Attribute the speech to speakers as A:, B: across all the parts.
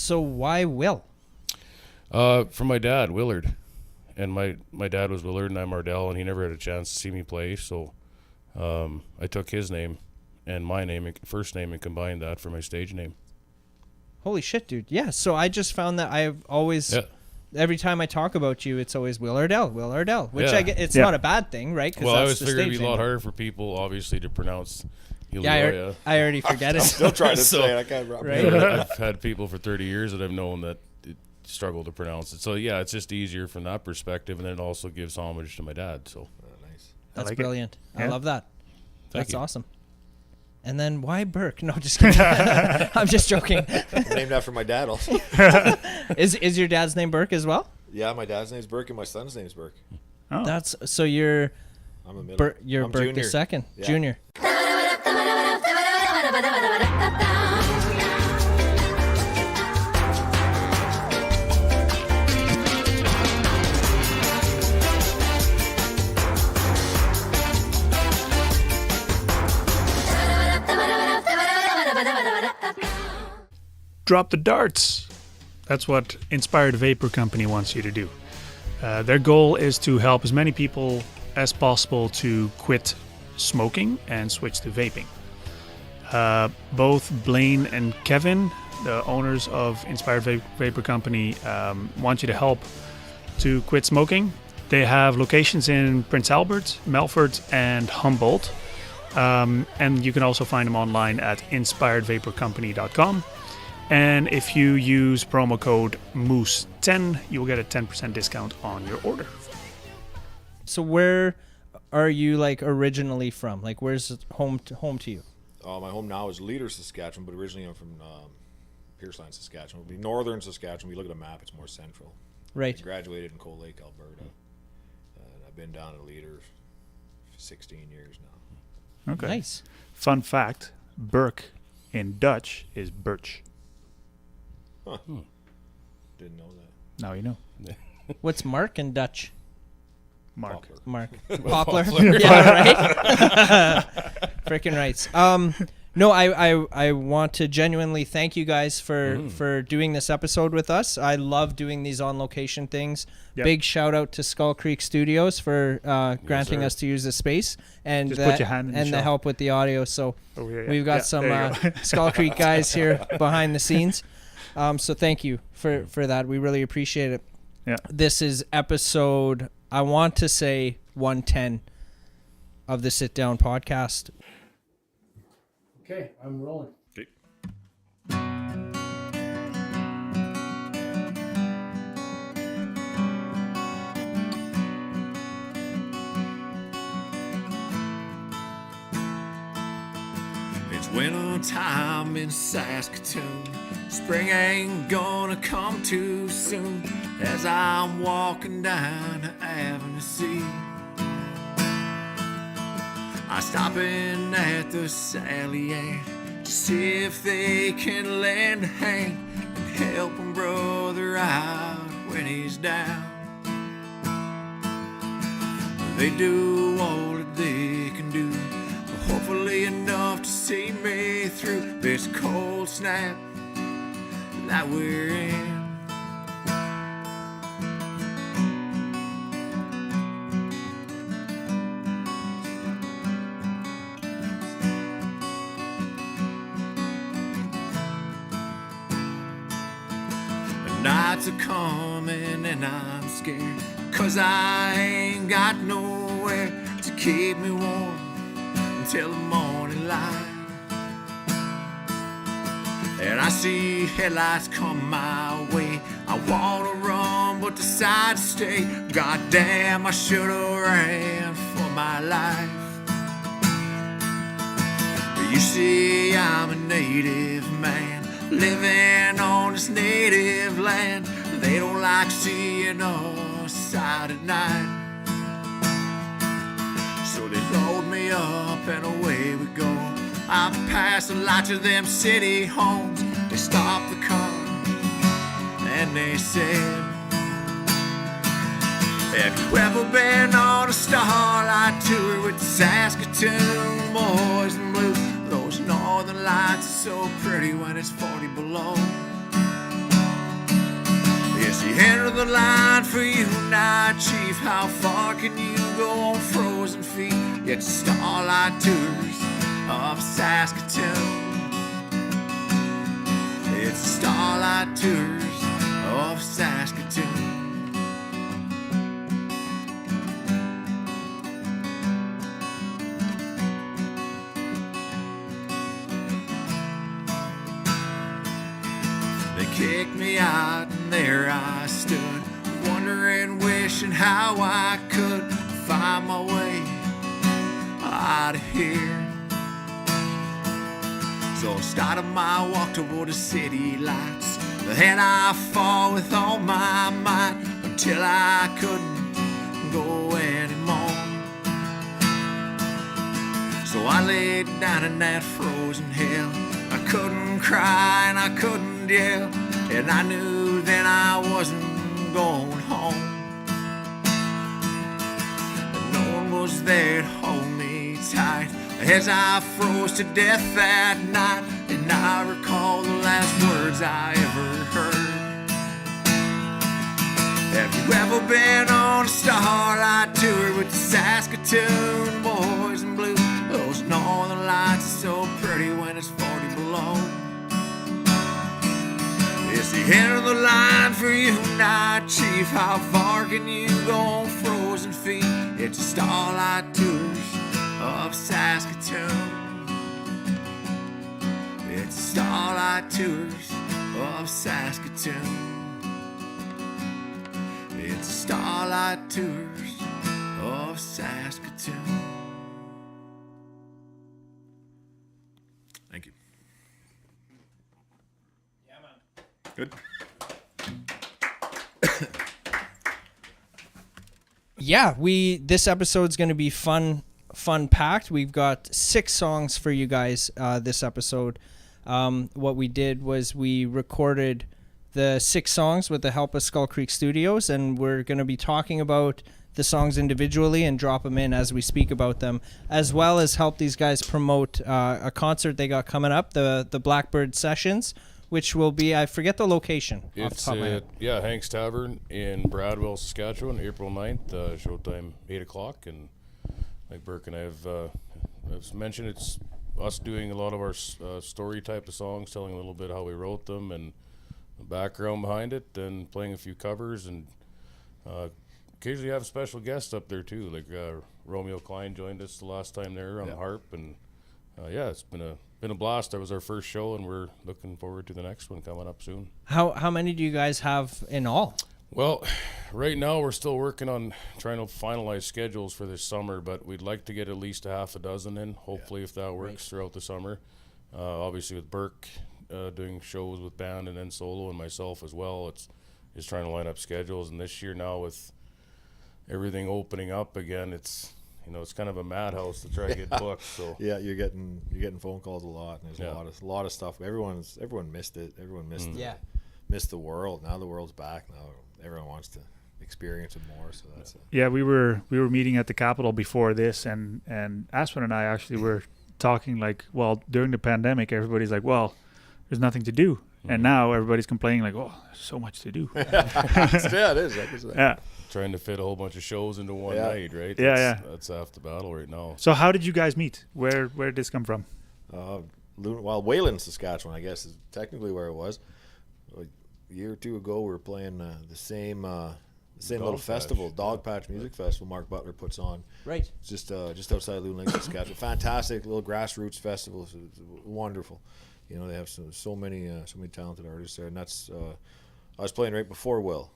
A: So why Will?
B: From my dad, Willard. And my dad was Willard and I'm Ardell, and he never had a chance to see me play, so I took his name and my name, first name, and combined that for my stage name.
A: Holy shit, dude. Yeah, so I just found that I've always, every time I talk about you, it's always Will Ardell, which I get, it's not a bad thing, right?
B: Well, I always figured it'd be a lot harder for people, obviously, to pronounce
A: Yeah, I already forget it.
C: I'm still trying to say it. I can't remember.
A: Right?
B: I've had people for 30 years that I've known that struggle to pronounce it. So, yeah, it's just easier from that perspective, and then it also gives homage to my dad. So
C: Nice.
A: That's
D: like
A: brilliant.
D: Yeah.
A: I love that. That's
B: you.
A: awesome. And then why Berk? No, just kidding. I'm just joking.
C: Named after my dad also.
A: Is your dad's name Berk as well?
C: Yeah, my dad's name's Berk and my son's name's Berk.
D: Oh.
A: That's so you're
C: I'm a middle.
A: you're
C: I'm
A: Berk
C: junior.
A: the second,
C: Yeah.
A: junior.
D: Drop the darts. That's what Inspired Vapor Company wants you to do. Their goal is to help as many people as possible to quit smoking and switch to vaping. Both Blaine and Kevin, the owners of Inspired Vapor Company, want you to help to quit smoking. They have locations in Prince Albert, Melfort, and Humboldt. And you can also find them online at inspiredvaporcompany.com. And if you use promo code MOOSE10, you'll get a 10% discount on your order.
A: So where are you like originally from? Like where's home to you?
C: My home now is Leader, Saskatchewan, but originally I'm from Pierceland, Saskatchewan. It would be northern Saskatchewan. We look at a map, it's more central.
A: Right.
C: I graduated in Cold Lake, Alberta. And I've been down at Leader for 16 years now.
D: Okay.
A: Nice.
D: Fun fact, Berk in Dutch is birch.
C: Huh. Didn't know that.
D: Now you know.
A: What's Mark in Dutch?
D: Mark.
C: Poplar.
A: Mark. Poplar. Yeah, right. Freaking rights. No, I want to genuinely thank you guys for doing this episode with us. I love doing these on location things.
D: Yep.
A: Big shout out to Skull Creek Studios for granting us to use the space and
D: Just put your hand in the
A: and the
D: shell.
A: help with the audio. So
D: Yeah.
A: we've got some
D: there you go.
A: Skull Creek guys here behind the scenes. So thank you for that. We really appreciate it.
D: Yeah.
A: This is episode, I want to say 110 of the Sit Down Podcast. Okay, I'm rolling.
E: It's winter time in Saskatoon. Spring ain't gonna come too soon. As I'm walking down the Avenue C, I stop in at the Salient to see if they can lend a hand and help a brother out when he's down. They do all that they can do, but hopefully enough to see me through this cold snap that we're in. The nights are coming and I'm scared, 'cause I ain't got nowhere to keep me warm until the morning light. And I see headlights come my way. I wanna run but decide to stay. Goddamn, I should've ran for my life. You see, I'm a native man, living on this native land. They don't like seeing us out at night. So they load me up and away we go. I passed a lot of them city homes. They stopped the car and they said, have you ever been on a starlight tour with the Saskatoon boys in blue? Those northern lights are so pretty when it's 40 below. the line for you now, Chief. How far can you go on frozen feet? It's Starlight Tours of Saskatoon. It's Starlight Tours of Saskatoon. They kicked me out and there I stood, wondering, wishing how I could find my way out of here. So I started my walk toward the city lights. Then I fought with all my might until I couldn't go anymore. So I laid down in that frozen hell. I couldn't cry and I couldn't yell, and I knew then I wasn't going home. But no one was there to hold me tight as I froze to death that night, and I recall the last words I ever heard. Have you ever been on a Starlight Tour with the Saskatoon boys in blue? Those northern lights are so pretty when it's 40 below. It's the end of the line for you now, Chief. How far can you go on frozen feet? It's the Starlight Tours of Saskatoon. It's the Starlight Tours of Saskatoon. It's the Starlight Tours of Saskatoon. Thank you.
A: Yeah, man.
C: Good.
A: Yeah, this episode's going to be fun packed. We've got 6 songs for you guys this episode. What we did was we recorded the 6 songs with the help of Skull Creek Studios, and we're going to be talking about the songs individually and drop them in as we speak about them, as well as help these guys promote a concert they got coming up, the Blackbird Sessions, which will be, I forget the location off the
B: It's
A: top of my head.
B: yeah, Hank's Tavern in Bradwell, Saskatchewan, April 9th, showtime 8 o'clock. And like Berk and I have mentioned, it's us doing a lot of our story type of songs, telling a little bit how we wrote them and the background behind it, and playing a few covers, and occasionally have special guests up there too. Like Romeo Klein joined us the last time there on the harp, and yeah, it's been a blast. That was our first show, and we're looking forward to the next one coming up soon.
A: How many do you guys have in all?
B: Well, right now we're still working on trying to finalize schedules for this summer, but we'd like to get at least a half a dozen in, hopefully, if that works throughout the summer. Obviously with Berk doing shows with band and then solo, and myself as well, it's trying to line up schedules. And this year now, with everything opening up again, it's kind of a madhouse to try to get booked. So
C: Yeah, you're getting phone calls a lot, and there's a lot of stuff. Everyone missed it. Everyone missed missed the world. Now the world's back. Now everyone wants to experience it more. So that's it.
D: Yeah, we were meeting at the Capitol before this, and Aspen and I actually were talking like, well, during the pandemic, everybody's like, well, there's nothing to do, and now everybody's complaining like, oh, there's so much to do.
C: Yeah, it is.
D: Yeah.
B: trying to fit a whole bunch of shows into one night, right? That's half the battle right now.
D: So how did you guys meet? Where did this come from?
C: Wayland, Saskatchewan, I guess, is technically where it was. A year or two ago, we were playing the same little festival, Dog Patch Music Festival. Mark Butler puts on.
A: Right.
C: It's just outside Loon Lake, Saskatchewan. Fantastic little grassroots festival. It's wonderful. They have so many talented artists there, and that's. I was playing right before Will,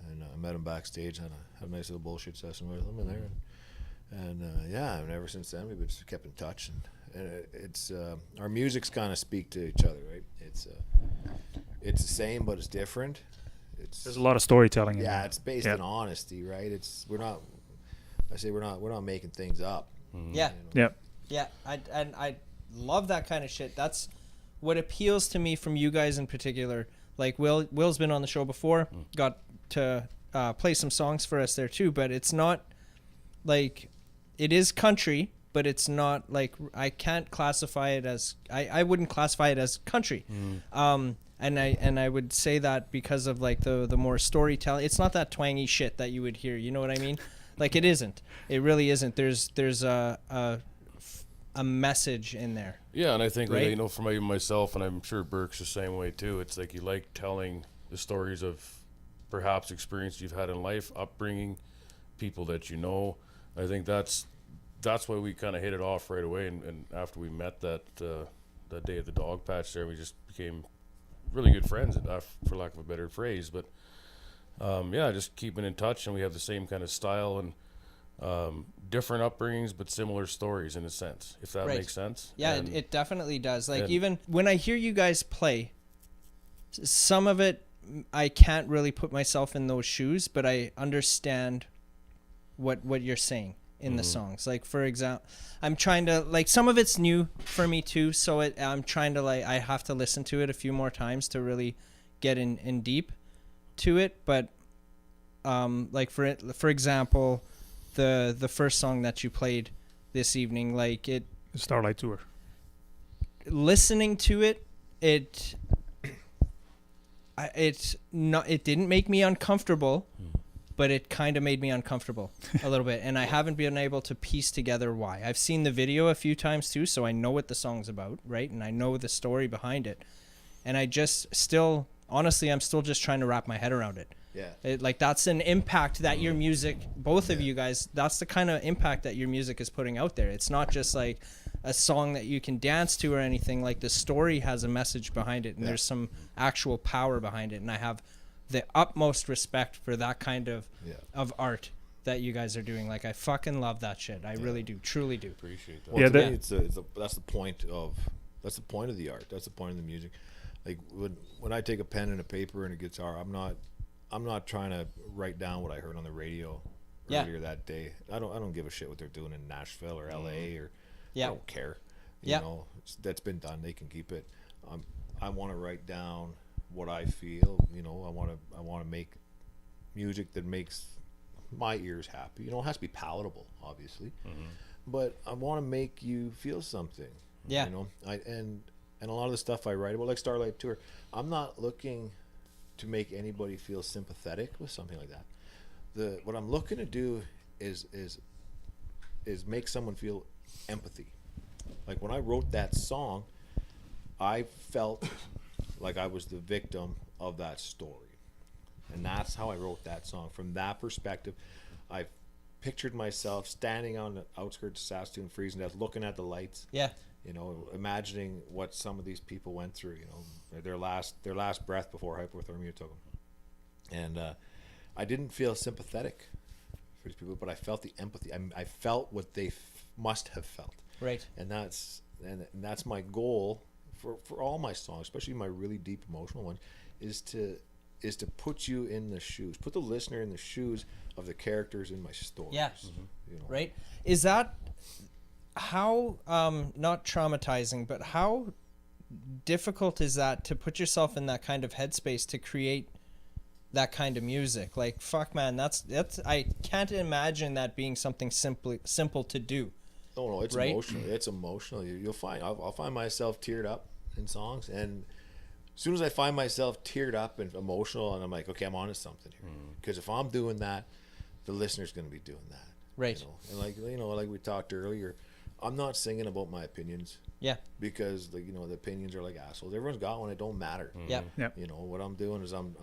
C: and I met him backstage. Had a nice little bullshit session with him in there, and ever since then we've just kept in touch, and it's our music's kind of speak to each other, right? It's the same, but it's different.
D: There's a lot of storytelling in there.
C: It's based on honesty, right? We're not making things up.
A: Yeah.
D: Yep.
A: Yeah, I love that kind of shit. That's what appeals to me from you guys in particular. Like Will's been on the show before, got to play some songs for us there too, but it's not like, it is country, but it's not like, I can't classify it as, I wouldn't classify it as country. And I would say that because of like the more storytelling. It's not that twangy shit that you would hear. You know what I mean? Like it isn't. It really isn't. There's a message in there.
B: Yeah, and I think
A: Right?
B: like, you know, for myself, and I'm sure Berk's the same way too. It's like you like telling the stories of perhaps experience you've had in life, upbringing, people that you know. I think that's why we kind of hit it off right away. And after we met that day at the dog patch there, we just became really good friends, for lack of a better phrase. But yeah, just keeping in touch, and we have the same kind of style and different upbringings, but similar stories in a sense, if that
A: Right.
B: makes sense.
A: Yeah,
B: And
A: it definitely does. Like
B: and-
A: even when I hear you guys play, some of it I can't really put myself in those shoes, but I understand what you're saying in the songs. Like for example, I'm trying to like some of it's new for me too, so I'm trying to like I have to listen to it a few more times to really get in deep to it. But like for example, the first song that you played this evening, like it.
D: Starlight Tour.
A: Listening to it, it didn't make me uncomfortable, but it kind of made me uncomfortable a little bit, and I haven't been able to piece together why. I've seen the video a few times too, so I know what the song's about, right? And I know the story behind it, and I just still, honestly, I'm still just trying to wrap my head around it.
C: Yeah.
A: Like that's an impact that your music, both of you guys, that's the kind of impact that your music is putting out there. It's not just like a song that you can dance to or anything. Like the story has a message behind it, and there's some actual power behind it. And I have the utmost respect for that kind of art that you guys are doing. Like I fucking love that shit. I really do, truly do.
B: appreciate that.
C: Well,
D: Yeah,
C: to me,
D: that-
C: that's the point of the art. That's the point of the music. Like when I take a pen and a paper and a guitar, I'm not trying to write down what I heard on the radio earlier that day. I don't give a shit what they're doing in Nashville or LA or I don't care. You know, that's been done. They can keep it. I want to write down what I feel. You know, I want to make music that makes my ears happy. You know, it has to be palatable, obviously, but I want to make you feel something.
A: Yeah.
C: You know, and a lot of the stuff I write about, like Starlight Tour, I'm not looking to make anybody feel sympathetic with something like that. What I'm looking to do is make someone feel empathy. Like when I wrote that song, I felt like I was the victim of that story, and that's how I wrote that song. From that perspective, I pictured myself standing on the outskirts of Saskatoon, freezing to death, looking at the lights.
A: Yeah.
C: You know, imagining what some of these people went through. You know, their last breath before hypothermia took them. And I didn't feel sympathetic for these people, but I felt the empathy. I felt what they must have felt.
A: Right.
C: And that's my goal for all my songs, especially my really deep emotional ones, is to put you in the shoes, put the listener in the shoes of the characters in my stories.
A: Yeah.
C: You know?
A: Right. Is that how not traumatizing, but how difficult is that to put yourself in that kind of headspace to create that kind of music? Like fuck man, that's I can't imagine that being something simple to do.
C: No, it's
A: Right?
C: emotional. It's emotional. You'll find I'll find myself teared up in songs, and as soon as I find myself teared up and emotional, and I'm like, okay, I'm onto something here. Because if I'm doing that, the listener's going to be doing that.
A: Right.
C: You know? And like we talked earlier, I'm not singing about my opinions.
A: Yeah.
C: Because the opinions are like assholes. Everyone's got one. It don't matter.
A: Yeah.
D: Yep.
C: You know what I'm doing is I'm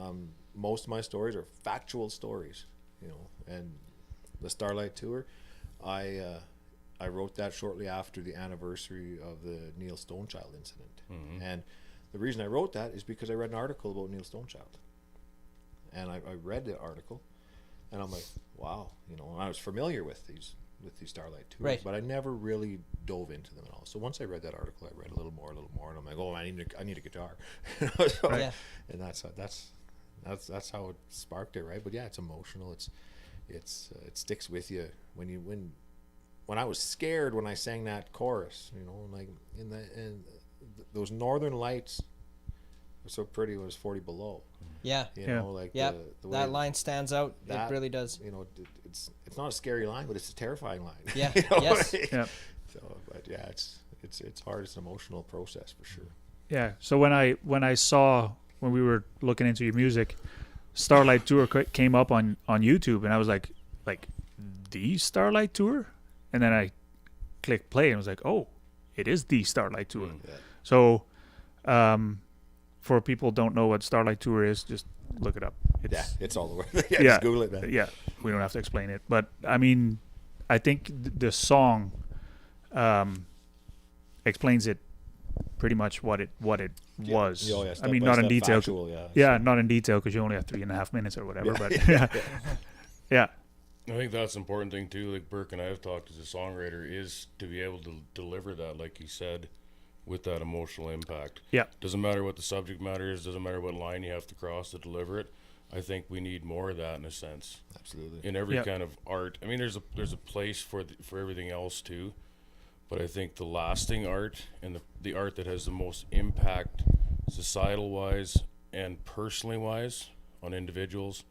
C: most of my stories are factual stories. You know, and the Starlight Tour, I wrote that shortly after the anniversary of the Neil Stonechild incident. And the reason I wrote that is because I read an article about Neil Stonechild. And I read the article, and I'm like, wow, you know, and I was familiar with these Starlight Tours,
A: Right.
C: but I never really dove into them at all. So once I read that article, I read a little more, and I'm like, oh, I need a guitar. So,
A: Yeah.
C: And that's how it sparked it, right? But yeah, it's emotional. It sticks with you when I was scared when I sang that chorus, you know, like those northern lights are so pretty when it was 40 below.
A: Yeah.
C: You
D: Yeah.
C: know, like
A: Yeah.
C: the
A: That
C: way
A: line stands out.
C: that,
A: It really does.
C: You know, it's not a scary line, but it's a terrifying line.
A: Yeah.
C: You know?
A: Yes.
D: Yeah.
C: So, but yeah, it's hard. It's an emotional process for sure.
D: Yeah. So when I saw when we were looking into your music, Starlight Tour came up on YouTube, and I was like the Starlight Tour, and then I clicked play and I was like, oh, it is the Starlight Tour.
C: Yeah.
D: So, for people who don't know what Starlight Tour is, just look it up.
C: It's all the way. Just Google it, man.
D: Yeah, we don't have to explain it. But I mean, I think the song explains it pretty much what it was.
C: Oh, yeah,
D: I mean, not in detail.
C: Factual,
D: not in detail because you only have 3.5 minutes or whatever.
C: Yeah.
D: But yeah.
B: I think that's an important thing too. Like Berk and I have talked as a songwriter, is to be able to deliver that, like you said, with that emotional impact.
D: Yeah.
B: Doesn't matter what the subject matter is. Doesn't matter what line you have to cross to deliver it. I think we need more of that in a sense.
C: Absolutely.
B: In every kind of art. I mean, there's a place for everything else too, but I think the lasting art and the art that has the most impact, societal wise and personally wise, on individuals,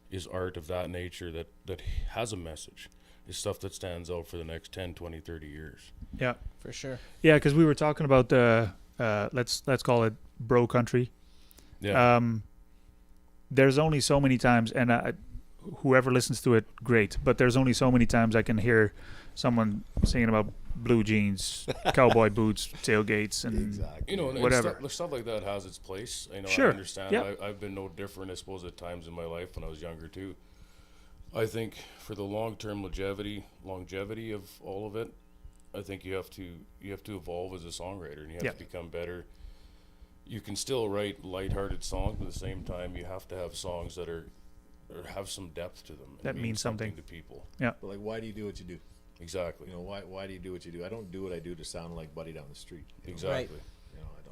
B: is art of that nature that has a message. Is stuff that stands out for the next 10, 20, 30 years.
D: Yeah.
A: For sure.
D: Yeah, because we were talking about the let's call it bro country.
B: Yeah.
D: There's only so many times, and whoever listens to it, great. But there's only so many times I can hear someone singing about blue jeans, cowboy boots, tailgates, and
C: Exactly.
B: and
D: whatever.
B: Stuff like that has its place.
D: Sure.
B: I understand.
D: Yeah.
B: I've been no different, I suppose, at times in my life when I was younger too. I think for the long-term longevity of all of it, I think you have to evolve as a songwriter, and you have to become better. You can still write lighthearted songs, but at the same time, you have to have songs that have some depth to them.
D: That mean something
B: to people.
C: But like, why do you do what you do?
B: Exactly.
C: Why do you do what you do? I don't do what I do to sound like Buddy down the street.
B: Exactly.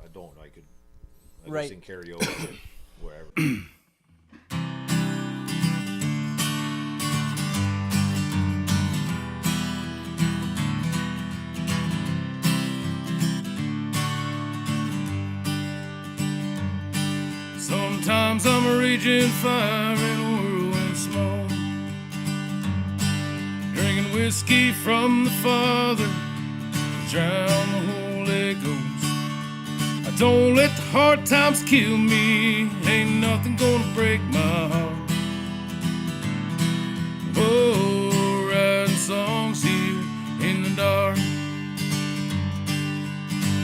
C: I don't. I could
A: Right.
C: sing karaoke wherever.
B: Sometimes I'm a raging fire in a whirlwind smoke, drinking whiskey from the Father to drown the Holy Ghost. I don't let the hard times kill me, ain't nothing gonna break my heart. Oh, writing songs here in the dark.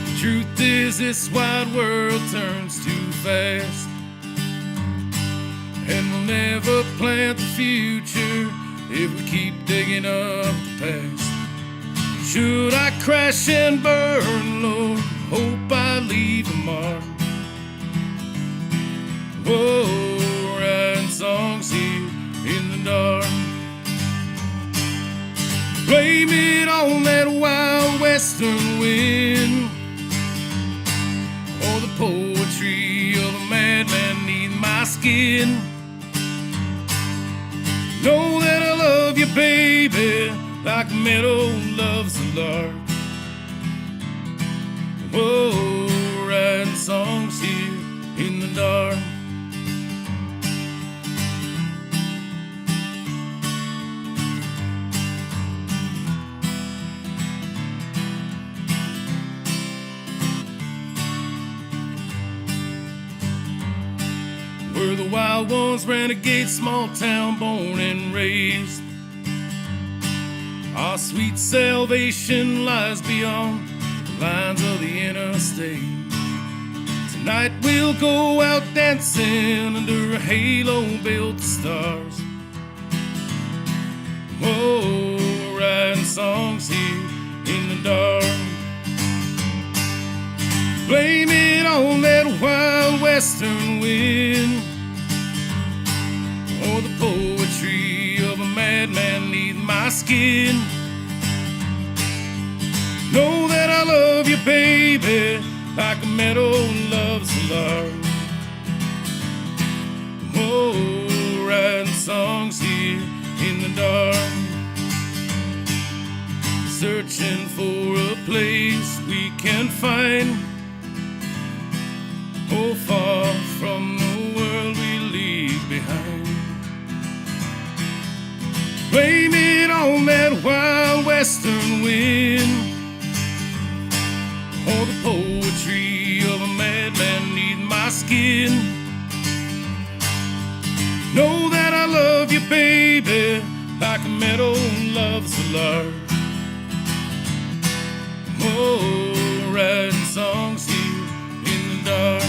B: The truth is, this wide world turns too fast, and we'll never plant the future if we keep digging up the past. Should I crash and burn, Lord, hope I leave a mark. Whoa, writing songs here in the dark. Blame it on that wild western wind, or the poetry of a madman neath my skin. Know that I love you, baby, like a meadow loves the lark. Whoa, writing songs here in the dark. We're the wild ones, renegade, small town, born and raised. Our sweet salvation lies beyond the lines of the interstate. Tonight we'll go out dancing under a halo built of stars. Whoa, writing songs here in the dark. Blame it on that wild western wind, or the poetry of a madman neath my skin. Know that I love you, baby, like a meadow loves a lark. Oh, writing songs here in the dark. Searching for a place we can find, oh, far from the world we leave behind. Blame it on that wild western wind, or the poetry of a madman neath my skin. baby, like a meadow loves the lark. Oh, writing songs here in the dark.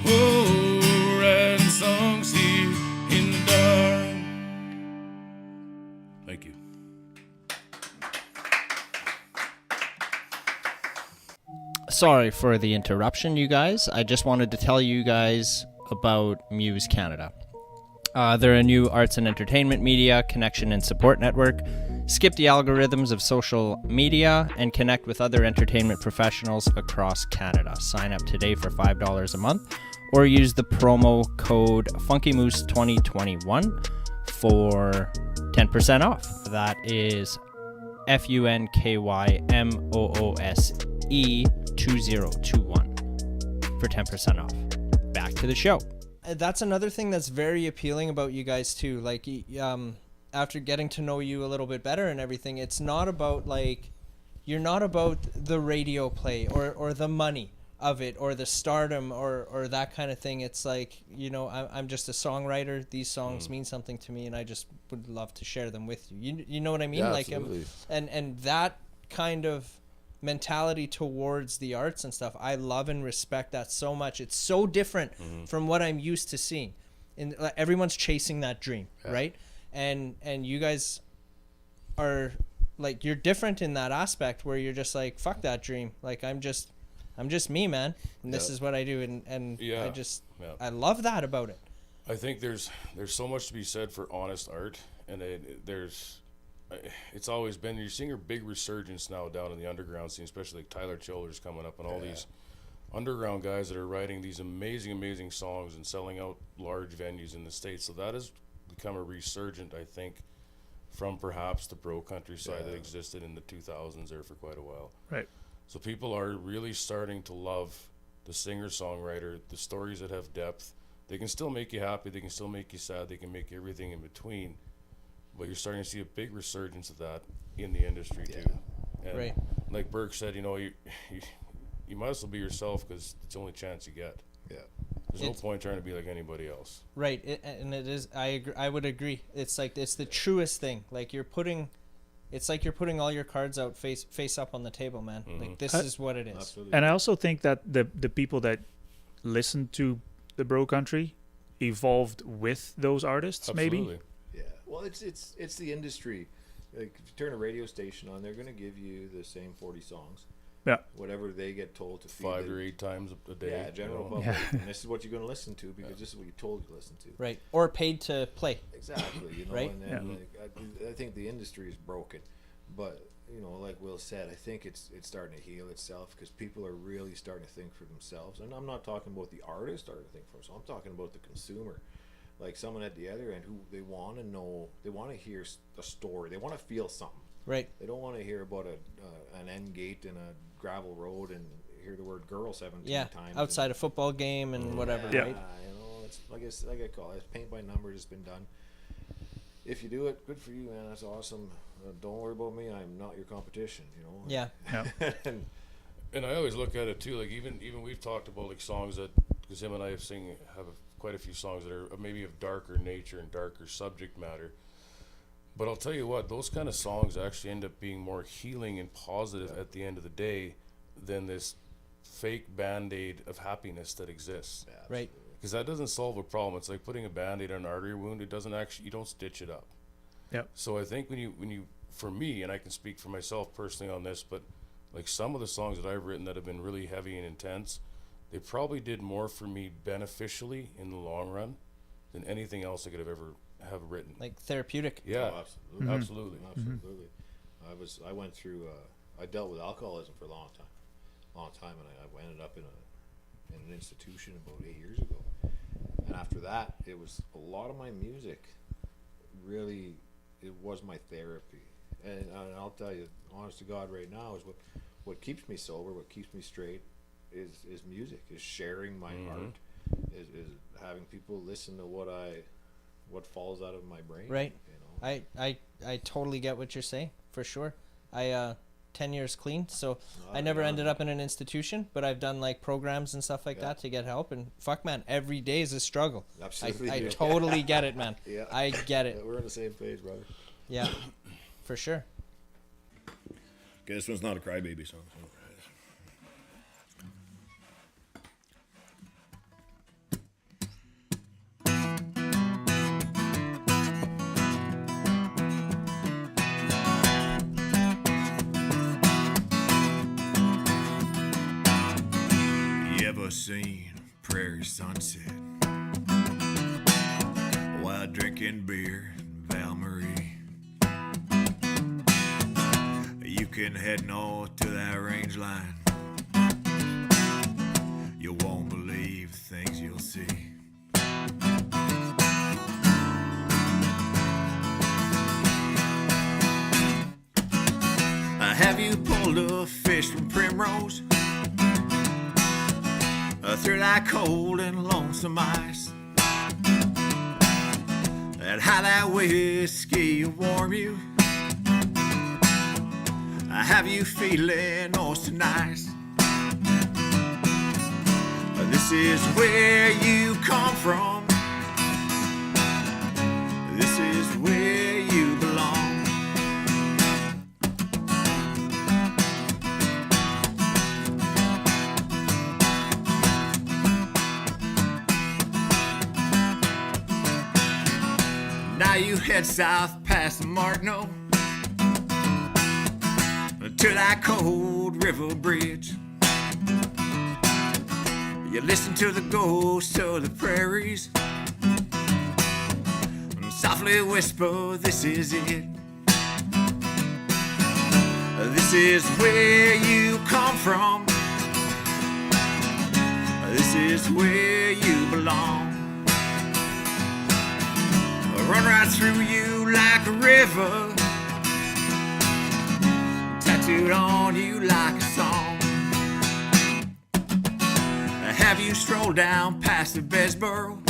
B: Oh, writing songs here in the dark. Thank you.
A: Sorry for the interruption, you guys. I just wanted to tell you guys about Muse Canada. They're a new arts and entertainment media connection and support network. Skip the algorithms of social media and connect with other entertainment professionals across Canada. Sign up today for $5 a month or use the promo code FunkyMoose2021 for 10% off. That is FUNKYMOOSE 2021 for 10% off. Back to the show. That's another thing that's very appealing about you guys too. Like, after getting to know you a little bit better and everything, it's not about like, you're not about the radio play or the money of it or the stardom or that kind of thing. It's like, you know, I'm just a songwriter. These songs mean something to me, and I just would love to share them with you. You know what I mean?
C: Yeah,
A: like,
C: absolutely.
A: and that kind of mentality towards the arts and stuff, I love and respect that so much. It's so different from what I'm used to seeing. And everyone's chasing that dream, right? And you guys are like, you're different in that aspect where you're just like, fuck that dream. Like, I'm just me, man. And this is what I do. And I love that about it.
B: I think there's so much to be said for honest art, and it's always been, you're seeing a big resurgence now down in the underground scene, especially like Tyler Childers coming up and all these underground guys that are writing these amazing songs and selling out large venues in the States. So that has become a resurgent, I think, from perhaps the bro country side that existed in the 2000s there for quite a while.
D: Right.
B: So people are really starting to love the singer-songwriter, the stories that have depth. They can still make you happy, they can still make you sad, they can make everything in between. But you're starting to see a big resurgence of that in the industry too. And
A: Right.
B: like Berk said, you know, you might as well be yourself, because it's the only chance you get.
C: Yeah.
B: There's no point trying to be like anybody else.
A: Right. And it is, I would agree. It's like, it's the truest thing. Like, it's like you're putting all your cards out face up on the table, man. Like, this is what it is.
C: Absolutely.
D: And I also think that the people that listen to the bro country evolved with those artists,
B: Absolutely.
D: maybe.
C: Yeah. Well, it's the industry. Like, if you turn a radio station on, they're going to give you the same 40 songs.
D: Yeah.
C: Whatever they get told to feed
B: 5
C: the-
B: or 8 times a day.
C: Yeah, general
B: you know?
C: public. And this is what you're going to listen to, because this is what you're told to listen to.
A: Right. Or paid to play.
C: Exactly. You know,
A: Right?
C: and then, like, I think the industry is broken, but you know, like Will said, I think it's starting to heal itself, because people are really starting to think for themselves. And I'm not talking about the artist starting to think for themselves. I'm talking about the consumer. Like, someone at the other end who they want to know, they want to hear a story, they want to feel something.
A: Right.
C: They don't want to hear about an end gate in a gravel road and hear the word girl 17 times.
A: Outside a football game and whatever,
D: Yeah.
A: right?
C: You know, it's like I call it, it's paint by numbers. It's been done. If you do it, good for you, man. That's awesome. Don't worry about me. I'm not your competition. You know.
A: Yeah.
D: Yeah.
B: And I always look at it too, like even we've talked about like songs that, because him and I have quite a few songs that are maybe of darker nature and darker subject matter. But I'll tell you what, those kind of songs actually end up being more healing and positive at the end of the day than this fake band-aid of happiness that exists.
A: Right.
B: Because that doesn't solve a problem. It's like putting a band-aid on an artery wound. It doesn't actually, you don't stitch it up.
D: Yep.
B: So I think when you, for me, and I can speak for myself personally on this, but like some of the songs that I've written that have been really heavy and intense, they probably did more for me beneficially in the long run than anything else I could have ever have written.
A: Like therapeutic.
B: Yeah,
C: Oh, absolutely.
B: absolutely.
C: Absolutely. I went through. I dealt with alcoholism for a long time, and I ended up in an institution about 8 years ago. And after that, it was a lot of my music. Really, it was my therapy. And I'll tell you, honest to God, right now is what keeps me sober, what keeps me straight, is music. Is sharing my art. Is having people listen to what falls out of my brain.
A: Right.
C: You know.
A: I totally get what you're saying, for sure. 10 years clean. So I never ended up in an institution, but I've done like programs and stuff like that to get help. And fuck, man, every day is a struggle.
C: Absolutely.
A: I totally get it, man.
C: Yeah.
A: I get it.
C: Yeah, we're on the same page, brother.
A: Yeah, for sure.
F: Okay, this one's not a crybaby song. So.
E: You ever seen prairie sunset while drinking beer in Val Marie? You can head north to that range line. You won't believe the things you'll see. Have you pulled a fish from Primrose through that cold and lonesome ice? And how that whiskey will warm you? Have you feeling oh so nice? This is where you come from. This is where you belong. Now you head south past the Martineau to that cold river bridge. You listen to the ghosts of the prairies and softly whisper, this is it. This is where you come from. This is where you belong. Run right through you like a river, tattooed on you like a song. Have you strolled down past the Besboro,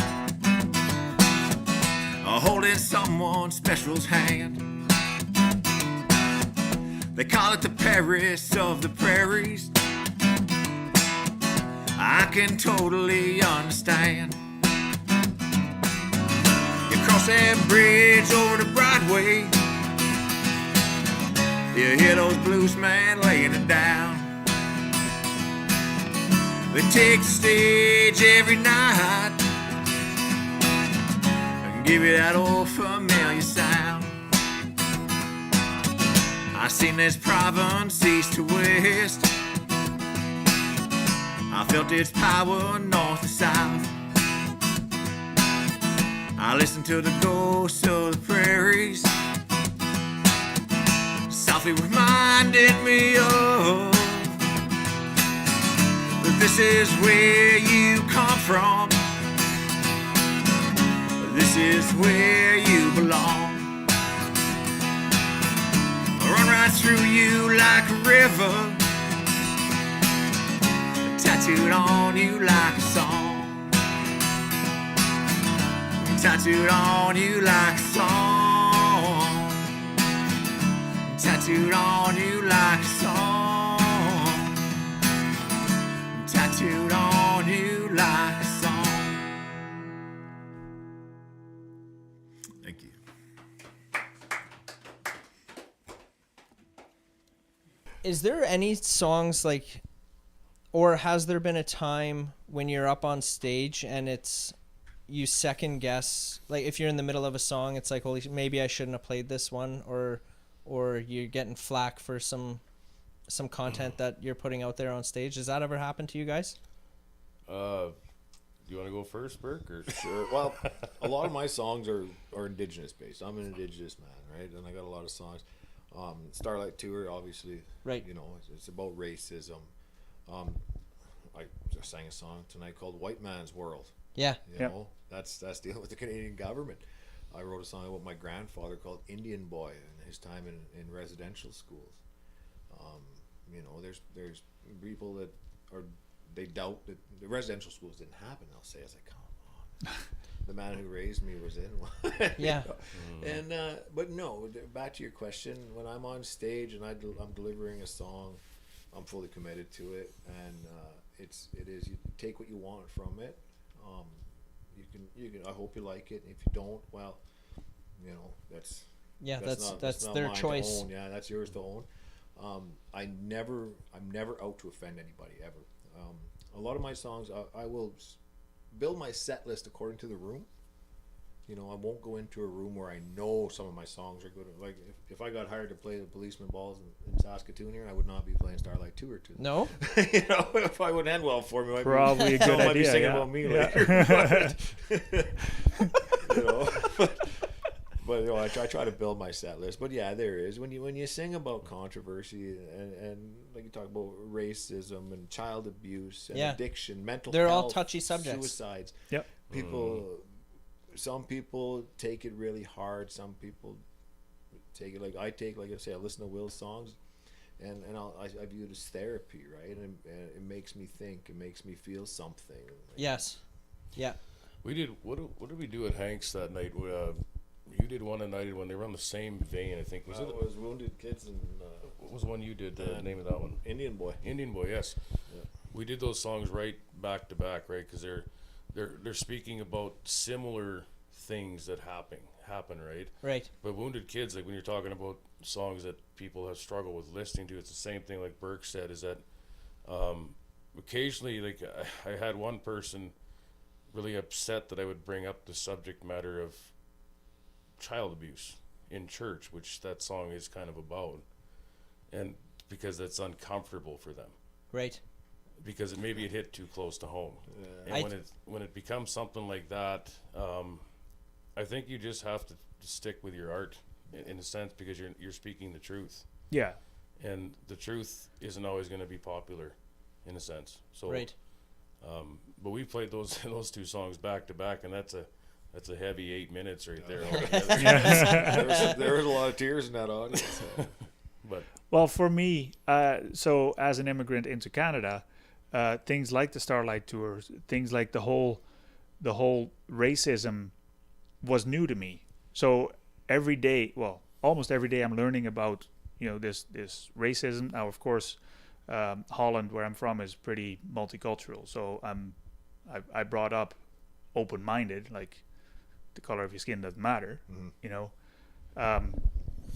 E: holding someone special's hand? They call it the Paris of the prairies. I can totally understand. You cross that bridge over to Broadway, you hear those bluesmen laying it down. They take the stage every night and give you that old familiar sound. I seen this province east to west. I felt its power north to south. I listened to the ghosts of the prairies, softly reminding me of that this is where you come from. This is where you belong. Run right through you like a river, tattooed on you like a song. Tattooed on you like a song. Tattooed on you like a song. Tattooed on you like a song. Thank you.
A: Is there any songs like, or has there been a time when you're up on stage and it's, you second guess, like if you're in the middle of a song, it's like, holy, maybe I shouldn't have played this one, or you're getting flack for some content that you're putting out there on stage? Does that ever happen to you guys?
B: Do you want to go first, Berk? Or?
C: Sure. Well, a lot of my songs are indigenous based. I'm an indigenous man, right? And I got a lot of songs. Starlight Tour, obviously.
A: Right.
C: You know, it's about racism. I just sang a song tonight called "White Man's World."
A: Yeah.
C: You know, that's dealing with the Canadian government. I wrote a song about my grandfather called "Indian Boy" and his time in residential schools. You know, there's people that they doubt that the residential schools didn't happen. They'll say, "It's like, come on." the man who raised me was in one.
A: Yeah.
C: And but no, back to your question. When I'm on stage and I'm delivering a song, I'm fully committed to it, and it is you take what you want from it. You can. I hope you like it. If you don't, well, that's not
A: their
C: mine to
A: choice.
C: own. Yeah, that's yours to own. I'm never out to offend anybody ever. A lot of my songs, I will build my set list according to the room. I won't go into a room where I know some of my songs are good. Like if I got hired to play the Policeman Balls in Saskatoon here, I would not be playing Starlight 2 or 2.
A: No?
C: If I wouldn't end well for me,
D: Probably a good
C: someone might be
D: idea,
C: singing
D: yeah.
C: about me
D: Yeah.
C: later. But I try to build my set list. But yeah, there is when you sing about controversy and like you talk about racism and child abuse and addiction, mental
A: They're
C: health,
A: all touchy subjects.
C: suicides.
D: Yep.
C: Some people take it really hard. Some people take it like I say, I listen to Will's songs, and I view it as therapy, right? And it makes me think. It makes me feel something.
A: Yes. Yeah.
B: We did. What did we do at Hank's that night? You did one at night when they were on the same vein. I think
C: It was Wounded Kids and
B: what was the one you did? The name of that one?
C: Indian Boy.
B: Indian Boy. Yes.
C: Yeah.
B: We did those songs right back to back, right? Because they're speaking about similar things that happen, right?
A: Right.
B: But Wounded Kids, like when you're talking about songs that people have struggled with listening to, it's the same thing. Like Berk said, is that occasionally, like I had one person really upset that I would bring up the subject matter of child abuse in church, which that song is kind of about, and because that's uncomfortable for them,
A: Right.
B: because maybe it hit too close to home.
C: Yeah.
B: And when it becomes something like that, I think you just have to stick with your art in a sense, because you're speaking the truth,
D: Yeah.
B: and the truth isn't always going to be popular in a sense. So
A: Right.
B: but we played those two songs back to back, and that's a heavy 8 minutes right there.
C: There was a lot of tears in that audience.
B: But
D: Well, for me, so as an immigrant into Canada, things like the Starlight Tours, things like the whole racism was new to me. So every day, well, almost every day, I'm learning about this racism. Now, of course, Holland, where I'm from, is pretty multicultural. So I brought up open-minded, like the color of your skin doesn't matter,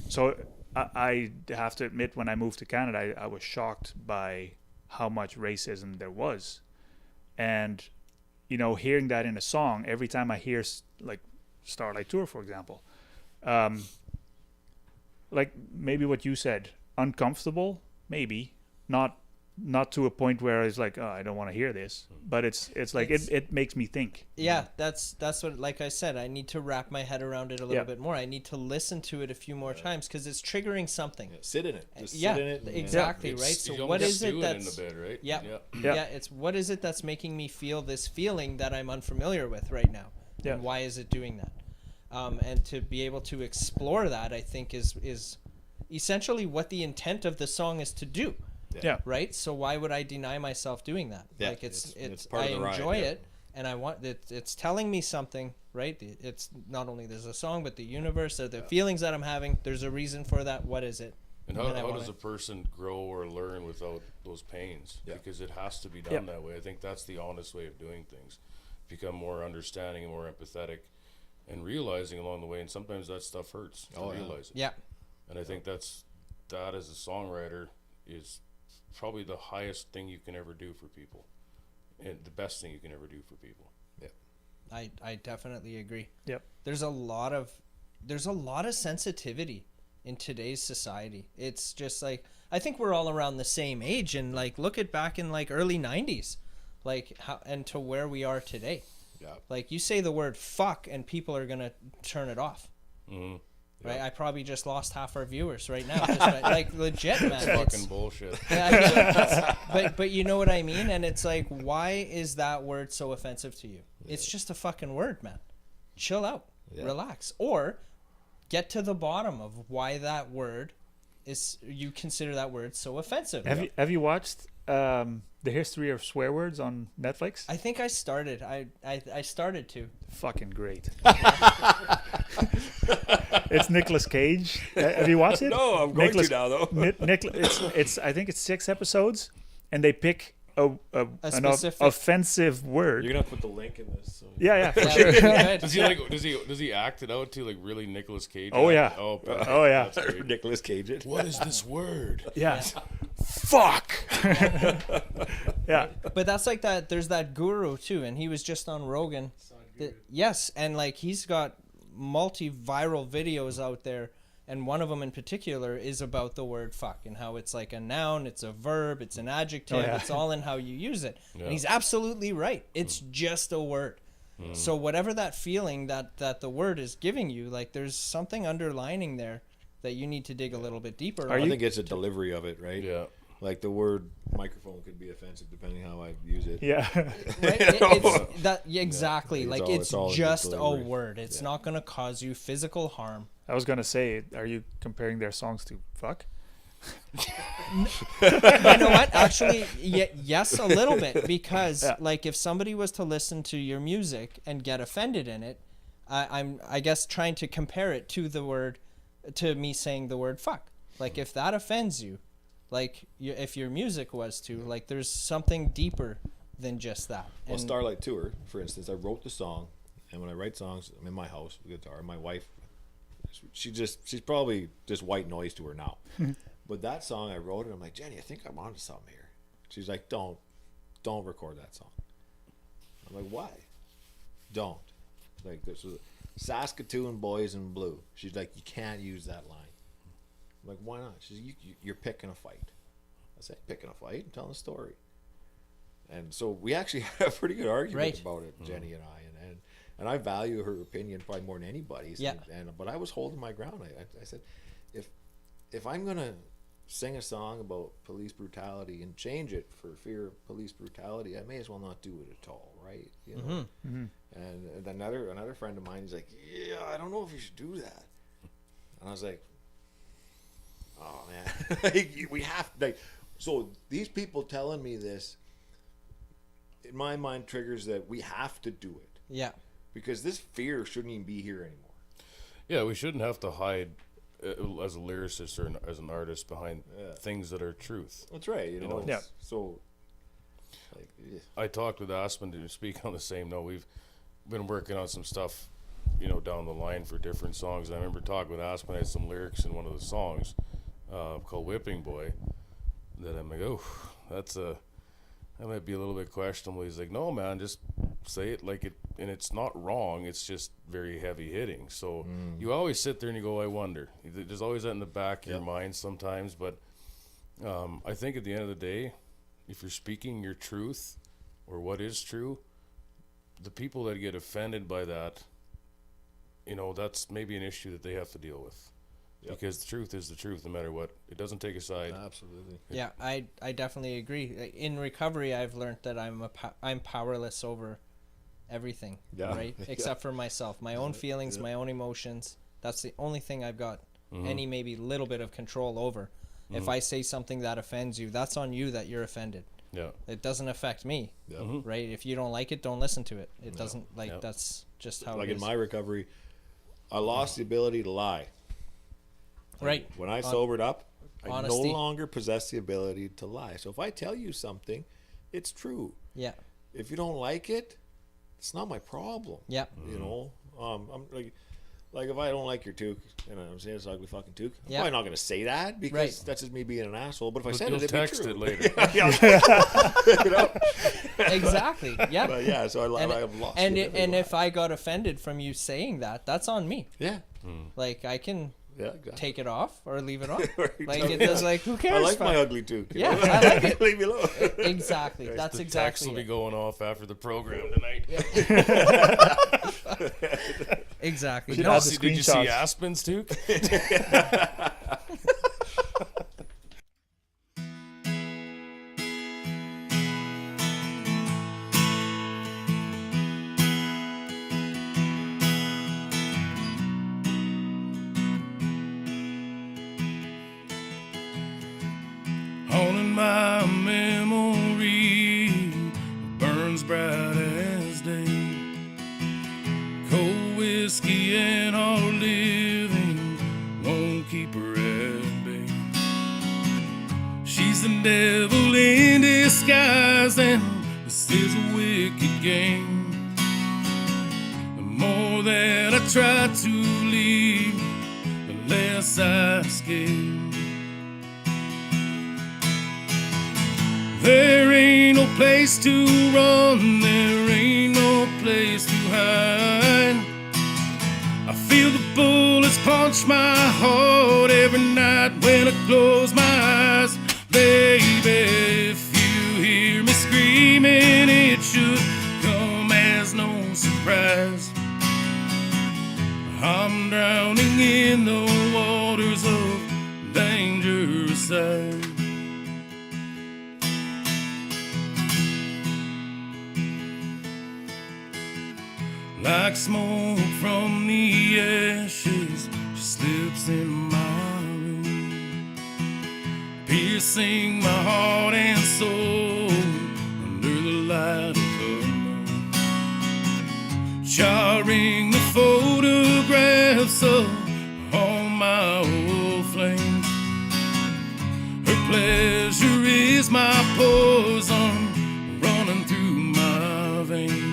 D: So I have to admit, when I moved to Canada, I was shocked by how much racism there was. And, hearing that in a song, every time I hear like Starlight Tour, for example, like maybe what you said, uncomfortable, maybe not to a point where it's like, oh, I don't want to hear this, but it's like it makes me think.
A: Yeah, that's what, like I said, I need to wrap my head around it a little bit more. I need to listen to it a few more times, because it's triggering something.
C: Yeah, sit in it. Just
A: Yeah,
C: sit in it. And,
A: exactly,
B: it's-
A: right?
B: you
A: So what
B: almost
A: is it
B: stew
A: that's
B: in the bed, right?
A: Yeah.
D: Yeah.
A: Yeah, it's what is it that's making me feel this feeling that I'm unfamiliar with right now?
D: Yeah.
A: And why is it doing that? And to be able to explore that, I think is essentially what the intent of the song is to do.
D: Yeah.
A: Right? So why would I deny myself doing that?
C: Yeah,
A: Like it's
C: part
A: I
C: of the ride,
A: enjoy
C: yeah.
A: it, and I want it. It's telling me something, right? It's not only there's a song, but the universe, or the feelings that I'm having. There's a reason for that. What is it?
B: And
A: I
B: how
A: want
B: does
A: it.
B: a person grow or learn without those pains?
C: Yeah.
B: Because it has to be done that way. I think that's the honest way of doing things. Become more understanding and more empathetic, and realizing along the way. And sometimes that stuff hurts to realize it.
A: Yeah.
B: And I think that as a songwriter is probably the highest thing you can ever do for people, and the best thing you can ever do for people.
C: Yeah.
A: I definitely agree.
D: Yep.
A: There's a lot of sensitivity in today's society. It's just like, I think we're all around the same age, and like look at back in like early 90s, like how and to where we are today.
C: Yeah.
A: Like you say the word fuck and people are gonna turn it off.
B: Mm-hmm.
A: Right? I probably just lost half our viewers right now. Just like legit, man.
B: It's
A: It's-
B: fucking bullshit.
A: Yeah, but you know what I mean? And it's like, why is that word so offensive to you? It's just a fucking word, man. Chill out.
C: Yeah.
A: Relax. Or get to the bottom of why that word is, you consider that word so offensive.
D: Have you watched the history of swear words on Netflix?
A: I think I started. I started to.
D: Fucking great. It's Nicolas Cage. Have you watched it?
F: No, I'm going to now, though.
D: It's I think it's 6 episodes, and they pick an
A: specific-
D: offensive word.
C: You're gonna put the link in this. So.
D: Yeah, for
A: Yeah,
D: sure.
A: good.
B: Does he act it out to like really Nicolas Cage?
D: Oh, yeah.
B: Oh,
D: Oh, yeah.
B: That's great.
C: Nicolas Cage. It.
B: What is this word?
D: Yeah. Fuck. Yeah.
A: But that's like that. There's that guru too, and he was just on Rogan. Yes, and like he's got multi-viral videos out there, and one of them in particular is about the word fuck and how it's like a noun, it's a verb, it's an adjective, it's all in how you use it.
B: Yeah.
A: And he's absolutely right. It's just a word. So whatever that feeling that the word is giving you, like there's something underlining there that you need to dig a little bit deeper.
C: I think it's a delivery of it, right?
B: Yeah.
C: Like the word microphone could be offensive depending how I use it.
D: Yeah.
A: Right? It's that exactly.
C: It's
A: like
C: all-
A: it's
C: it's all
A: just a
C: delivery.
A: word. It's not going to cause you physical harm.
D: I was gonna say, are you comparing their songs to fuck?
A: You know what? Actually, yes, a little bit, because like if somebody was to listen to your music and get offended in it, I guess trying to compare it to me saying the word fuck. Like if that offends you, like if your music was to, like there's something deeper than just that.
C: Well,
A: And
C: Starlight Tour, for instance, I wrote the song, and when I write songs, I'm in my house with guitar. My wife, she's probably just white noise to her now. But that song I wrote, and I'm like, Jenny, I think I'm onto something here. She's like, don't record that song. I'm like, why? Don't. Like this was Saskatoon Boys in Blue. She's like, you can't use that line. I'm like, why not? She's like, you're picking a fight. I said, picking a fight? I'm telling a story. And so we actually had a pretty good argument about it, Jenny and I, and I value her opinion probably more than anybody's.
A: Yeah.
C: But I was holding my ground. I said, if I'm gonna sing a song about police brutality and change it for fear of police brutality, I may as well not do it at all, right? You know. And another friend of mine is like, yeah, I don't know if you should do that. And I was like, oh man, like, we have like. So these people telling me this, in my mind, triggers that we have to do it.
A: yeah.
C: Because this fear shouldn't even be here anymore.
B: Yeah, we shouldn't have to hide as a lyricist or as an artist behind things that are truth.
C: That's right. You know.
D: Yeah.
C: So. Like, yeah.
B: I talked with Aspen to speak on the same note. We've been working on some stuff, down the line for different songs. And I remember talking with Aspen. I had some lyrics in one of the songs called "Whipping Boy" that I'm like, oh, that might be a little bit questionable. He's like, no, man, just say it like it, and it's not wrong. It's just very heavy hitting. So you always sit there and you go, I wonder. There's always that in the back of your mind sometimes. But I think at the end of the day, if you're speaking your truth or what is true, the people that get offended by that, that's maybe an issue that they have to deal with. Yep. Because the truth is the truth no matter what. It doesn't take a side.
C: Absolutely.
A: Yeah, I definitely agree. In recovery, I've learned that I'm powerless over everything, right? Except for myself, my own feelings, my own emotions. That's the only thing I've got any maybe little bit of control over. If I say something that offends you, that's on you that you're offended.
B: Yeah.
A: It doesn't affect me, right? If you don't like it, don't listen to it. It doesn't, that's just how
C: Like
A: it is.
C: in my recovery, I lost the ability to lie.
A: Right.
C: When I sobered up, I
A: Honesty.
C: no longer possess the ability to lie. So if I tell you something, it's true.
A: Yeah.
C: If you don't like it, it's not my problem.
A: Yeah.
C: You know, I'm like if I don't like your toque, and I'm saying it's ugly fucking toque, I'm
A: Yeah.
C: probably not going to say that because
A: Right.
C: that's just me being an asshole. But if I
B: But
C: said
B: you'll
C: it, it'd be
B: text
C: true.
B: it later.
C: You know?
A: Exactly. Yeah.
C: But yeah, so I've lost. the ability
A: And
C: to
A: if I got offended from you saying that, that's on me.
C: lie.
A: Like I can
C: yeah, exactly.
A: take it off or leave it on.
C: Right,
A: Like
C: totally.
A: it does. Like who cares?
C: I like
A: fuck?
C: my ugly toque. you
A: Yeah,
C: know?
A: I like it.
C: Leave me alone.
A: Exactly. That's
B: The text
A: exactly
B: will be
A: it.
B: going off after the program tonight.
A: Exactly.
D: Should
A: No,
D: add the
B: Did you see
D: screenshots.
B: Aspen's toque? Haunting my memory whiskey and all living won't keep her at bay. She's the devil in disguise, and this is a wicked game. The more that I try to leave, the less I escape. There ain't no place to run, there ain't no place to hide. I feel the bullets punch my heart every night when I close my eyes. Baby, if you hear me screaming, it should come as no surprise. I'm drowning in the waters of dangerous side. Like smoke from the ashes, she slips in my room, piercing my heart and soul under the light of the moon, charring the photographs of all my old flames. Her pleasure is my poison running through my veins.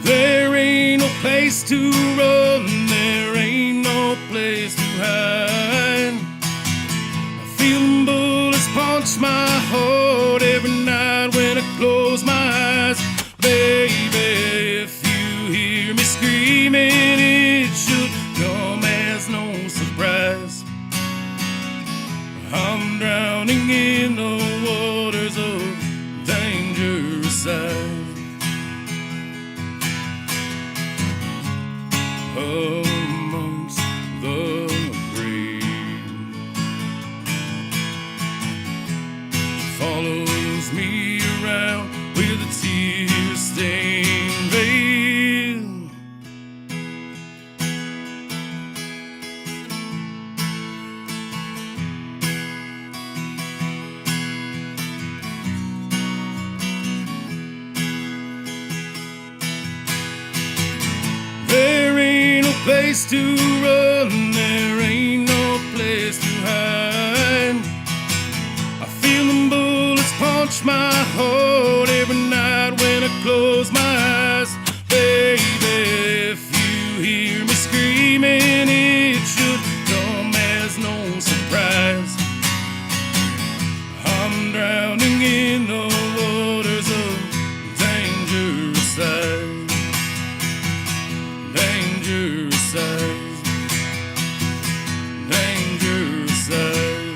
B: There ain't no place to run, there ain't no place to hide. I feel them bullets punch my heart every night when I close my eyes. Baby, if you hear me screaming, it should come as no surprise. I'm drowning in the waters of dangerous side. Amongst the grave, she follows me around with a tear-stained veil. There ain't no place to run, there ain't no place to hide. I feel them bullets punch my heart every night when I close my eyes. Baby, if you hear me screaming, it should come as no surprise. I'm drowning in the waters of dangerous side. Dangerous side, dangerous side.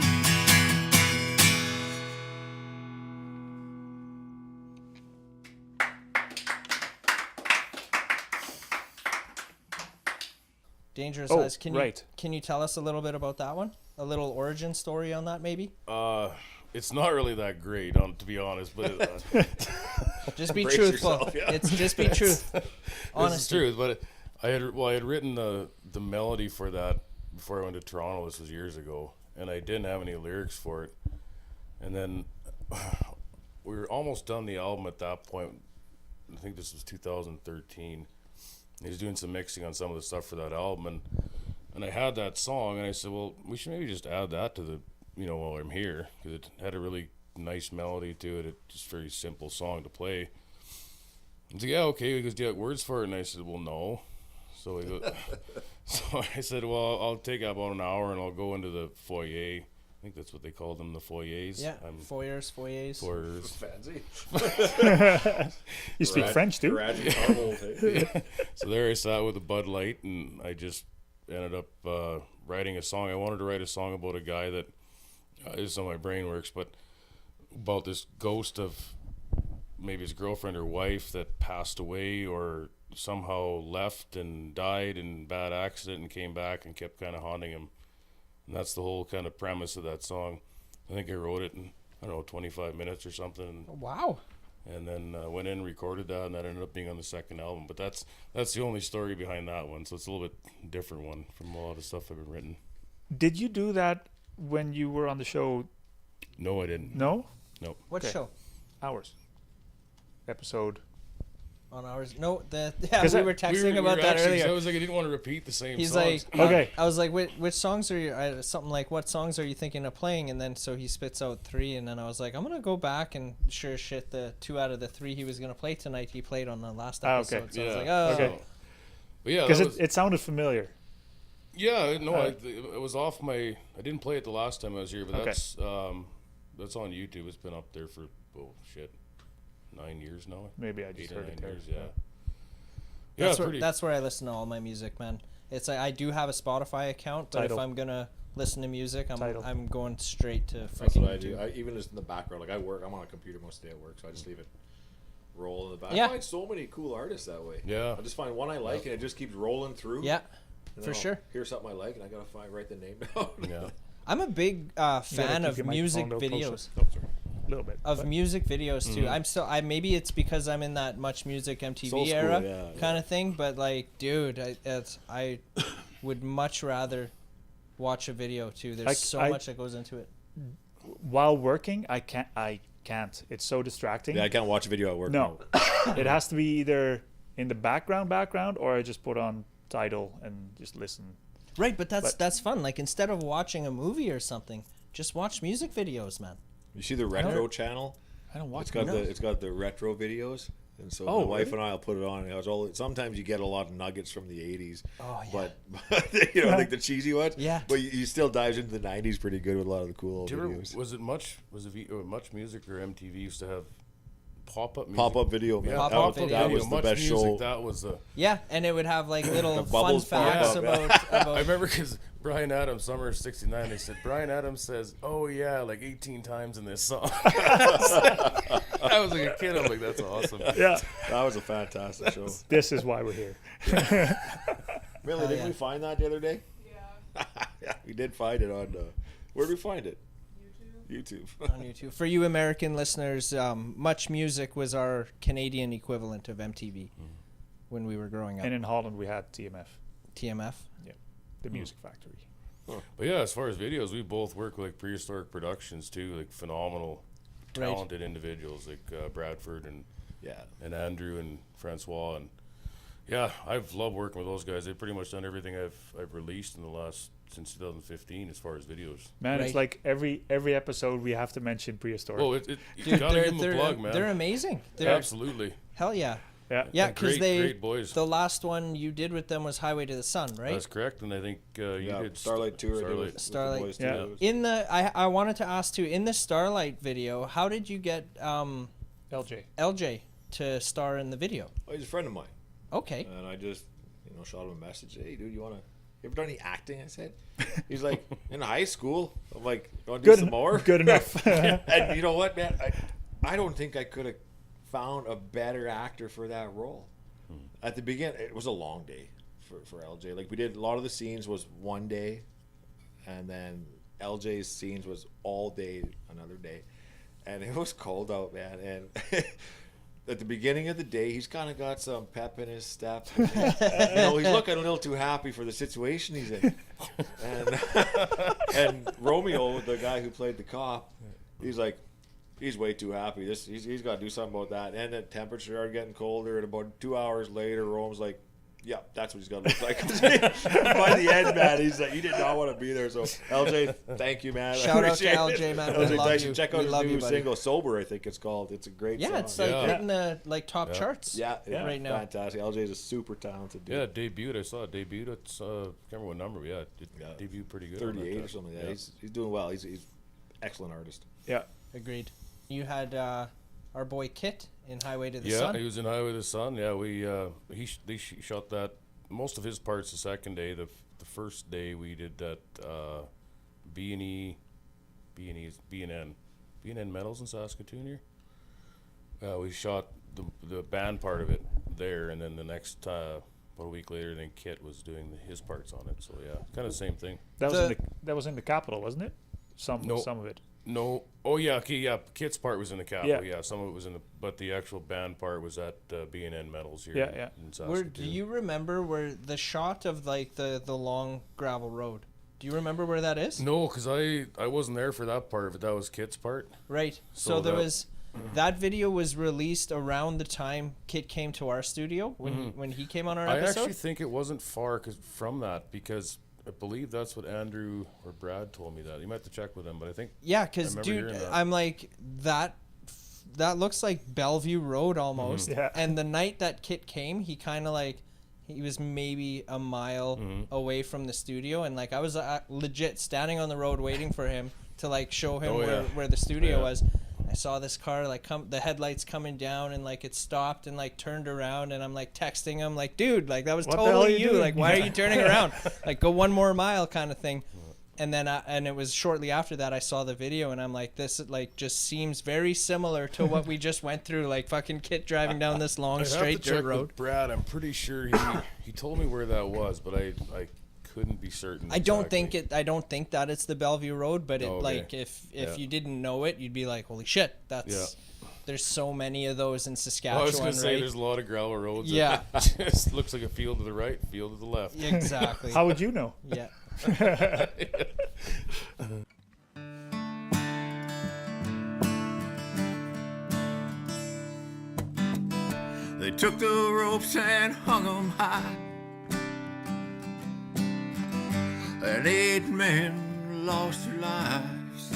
A: Dangerous
D: Oh,
A: Eyes.
D: right.
A: Can you tell us a little bit about that one? A little origin story on that, maybe?
B: It's not really that great, to be honest, but
A: Just be
C: Brace
A: truthful.
C: yourself, yeah.
A: It's just be truth.
B: this is
A: Honestly.
B: truth. But I had written the melody for that before I went to Toronto. This was years ago, and I didn't have any lyrics for it. And then we were almost done the album at that point. I think this was 2013. He was doing some mixing on some of the stuff for that album, and I had that song, and I said, well, we should maybe just add that to the, while I'm here, because it had a really nice melody to it. It's just a very simple song to play. He's like, yeah, okay. He goes, do you have words for it? And I said, well, no. So he goes, so I said, well, I'll take about an hour and I'll go into the foyer. I think that's what they call them, the foyers.
A: Yeah, foyers.
B: Foyers.
C: Fancy.
D: You speak French too?
B: So there I sat with a Bud Light, and I just ended up writing a song. I wanted to write a song about a guy that is how my brain works, but about this ghost of maybe his girlfriend or wife that passed away or somehow left and died in bad accident and came back and kept kind of haunting him. And that's the whole kind of premise of that song. I think I wrote it in, 25 minutes or something.
A: Wow.
B: And then went in and recorded that, and that ended up being on the second album. But that's the only story behind that one, so it's a little bit different one from a lot of stuff I've been written.
D: Did you do that when you were on the show?
B: No, I didn't.
D: No?
B: Nope.
A: What
D: Okay.
A: show?
D: Ours. Episode
A: on ours. No, we were texting
B: we
A: about that
B: actually,
A: earlier.
B: I was like, I didn't want to repeat the same
A: He's
B: songs.
A: like,
D: Okay.
A: I was like, which songs are you? Something like, what songs are you thinking of playing? And then so he spits out 3, and then I was like, I'm gonna go back and sure as shit, the 2 out of the 3 he was gonna play tonight, he played on the last episode.
D: okay.
A: So I was
B: Yeah.
A: like, oh,
D: Okay.
B: But yeah,
D: Because
B: that was,
D: it sounded familiar.
B: yeah, no, it was off my. I didn't play it the last time I was here, but
D: Okay.
B: that's on YouTube. It's been up there for 9 years now.
D: Maybe I just
B: 8 or
D: heard
B: 9
D: it there.
B: years, yeah. Yeah, pretty.
A: that's where I listen to all my music, man. It's like I do have a Spotify account, but
D: Tidal.
A: if I'm gonna listen to music,
D: Tidal.
A: I'm going straight to
C: That's
A: freaking
C: what I do.
A: YouTube.
C: I even just in the background, like I work. I'm on a computer most of the day at work, so I just leave it roll in the back.
A: Yeah.
C: I find so many cool artists that way.
B: Yeah.
C: I just find one I like, and it just keeps rolling through.
A: Yeah,
C: And
A: for
C: then I'll
A: sure.
C: Hear something I like, and I gotta write the name down.
B: Yeah.
A: I'm a big
D: You gotta
A: fan
D: keep
A: of
D: your
A: music
D: microphone a little
A: videos.
D: closer. Oh, sorry. A little bit.
A: Of
D: but-
A: music videos too. I'm still. Maybe it's because I'm in that Much Music MTV
C: Soul school,
A: era
C: yeah,
A: kind of thing. But like, dude, I would much rather watch a video too. There's so much that goes into it.
D: While working, I can't. It's so distracting.
C: Yeah, I can't watch a video at work.
D: No. It has to be either in the background, or I just put on Tidal and just listen.
A: Right, but that's fun. Like instead of watching a movie or something, just watch music videos, man.
C: You see the retro channel?
D: I don't watch
C: It's got the retro videos, and so
D: Oh,
C: my wife
D: really?
C: and I will put it on. And it's all. Sometimes you get a lot of nuggets from the '80s,
A: Oh, yeah.
C: but you know, like the cheesy ones.
A: Yeah.
C: But you still dives into the '90s pretty good with a lot of the cool old
B: Do you ever,
C: videos.
B: was it Much Music or MTV used to have pop-up music?
C: Pop-up video, man.
B: Yeah,
A: Pop-up
B: pop-up
A: video.
C: That
B: video.
C: was the
B: Much
C: best
B: music,
C: show.
B: That was the.
A: Yeah, and it would have like little
C: The
A: fun
C: bubbles pop
A: facts
C: up,
A: about.
B: I remember because Brian Adams, summer of '69, they said Brian Adams says, "Oh yeah," like 18 times in this song. I was like a kid. I'm like, that's awesome.
D: Yeah.
C: That was a fantastic show.
D: This is why we're here.
C: Millie, didn't
A: yeah.
C: we find that the other day?
G: Yeah,
C: Yeah, we did find it on. Where did we find it? YouTube.
A: On YouTube. For you American listeners, Much Music was our Canadian equivalent of MTV when we were growing up.
D: And in Holland, we had TMF,
A: TMF.
D: the Music Factory.
B: But yeah, as far as videos, we both work with like Prehistoric Productions too, like phenomenal,
A: Right.
B: talented individuals like Bradford
C: Yeah.
B: and Andrew and Francois, and yeah, I've loved working with those guys. They've pretty much done everything I've released in the last since 2015 as far as videos.
D: Man,
A: Right.
D: it's like every episode we have to mention Prehistoric.
B: Well, you
A: Dude,
B: gotta give them a plug, man.
A: they're amazing. They're
B: Absolutely.
A: hell yeah.
D: yeah.
A: Yeah,
B: And
A: because
B: great boys.
A: the last one you did with them was Highway to the Sun, right?
B: That's correct, and I think you
C: Yeah,
B: did
C: Starlight Tour. I did
B: Starlight.
C: with the
A: Starlight.
C: boys, too.
D: Yeah.
C: It was-
A: In the I wanted to ask too, in the Starlight video, how did you get
D: LJ.
A: LJ to star in the video?
C: Oh, he's a friend of mine,
A: Okay.
C: and I just shot him a message. Hey, dude, you ever done any acting? I said. He's like, in high school. I'm like, you want to do some more?
D: Good enough.
C: And you know what, man? I don't think I could have found a better actor for that role. At the beginning, it was a long day for LJ. Like we did, a lot of the scenes was one day, and then LJ's scenes was all day another day, and it was cold out, man. And at the beginning of the day, he's kind of got some pep in his step. He's looking a little too happy for the situation he's in. And Romeo, the guy who played the cop, he's like, he's way too happy. He's got to do something about that. And the temperature started getting colder. And about 2 hours later, Rome's like, yeah, that's what he's got to look like. By the end, man, he's like, he did not want to be there. So, LJ, thank you, man. I
A: Shout out to
C: appreciate
A: LJ, man.
C: it.
A: We
C: LJ,
A: love
C: thanks.
A: you.
C: Check
A: We
C: out his
A: love
C: new
A: you, buddy.
C: single, Sober, I think it's called. It's a great
A: Yeah,
C: song.
A: it's like
B: Yeah.
A: hitting the top
B: Yeah.
A: charts.
C: Yeah,
A: right now.
C: Fantastic. LJ's a super talented dude.
B: Yeah, debuted. I saw it debuted. It's can't remember what number. Yeah, it
C: Yeah.
B: debuted pretty good. on that
C: 38 or
B: track.
C: something. Yeah, he's doing well. He's excellent artist.
D: Yeah.
A: Agreed. You had our boy Kit in Highway to the
B: Yeah,
A: Sun.
B: he was in Highway to the Sun. Yeah, they shot that. Most of his parts the second day. The first day we did that B&N Metals in Saskatoon here. We shot the band part of it there, and then the next about a week later, then Kit was doing his parts on it. So yeah, kind of the same thing.
D: That was in the capital, wasn't it? Some
B: No.
D: of it.
B: No, oh yeah, okay, yeah. Kit's part was in the capital.
D: Yeah.
B: Yeah, some of it was but the actual band part was at B&N Metals here.
D: Yeah,
B: in,
D: yeah.
B: in Saskatoon.
A: Do you remember where the shot of like the long gravel road? Do you remember where that is?
B: No, because I wasn't there for that part of it. That was Kit's part.
A: Right.
B: So
A: So there
B: that-
A: was that video was released around the time Kit came to our studio when he came on our
B: I
A: episode.
B: actually think it wasn't far from that, because I believe that's what Andrew or Brad told me that. You might have to check with him, but I think
A: Yeah, because
B: I remember
A: dude,
B: hearing that.
A: I'm like that looks like Bellevue Road almost.
D: Yeah.
A: And the night that Kit came, he kind of like he was maybe a mile away from the studio, and like I was legit standing on the road waiting for him to like show him where the studio was. I saw this car like the headlights coming down, and like it stopped and like turned around, and I'm like texting him like, dude, like that was
D: What the hell are
A: totally
D: you
A: you.
D: doing?
A: Like, why are you turning around? Like, go one more mile kind of thing. And then and it was shortly after that I saw the video, and I'm like, this like just seems very similar to what we just went through, like fucking Kit driving down this long
B: I'd
A: straight
B: have to
A: dirt
B: check
A: road.
B: with Brad. I'm pretty sure he told me where that was, but I couldn't be certain.
A: I don't
B: exactly.
A: think I don't think that it's the Bellevue Road, but it
B: Oh, okay.
A: like if you didn't know it, you'd be like, holy shit, that's there's so many of those in Saskatchewan,
B: I was gonna say
A: right?
B: there's a lot of gravel roads.
A: Yeah.
B: That just looks like a field to the right, field to the left.
A: Exactly.
D: How would you know?
A: Yeah.
E: They took the ropes and hung 'em high, and 8 men lost their lives.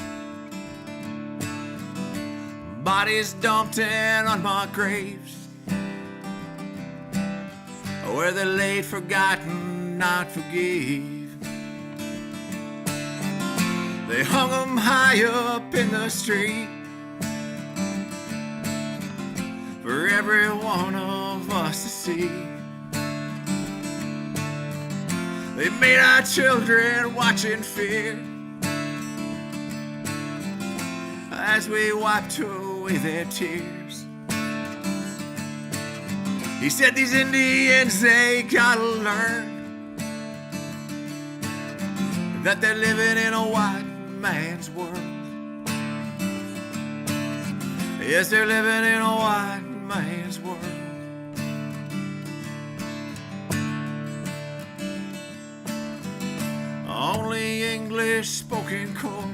E: Bodies dumped in unmarked graves, where they laid forgotten, not forgave. They hung 'em high up in the street, for every one of us to see. They made our children watch in fear as we wiped away their tears. He said these Indians, they gotta learn that they're living in a white man's world. Yes, they're living in a white man's world. Only English spoken court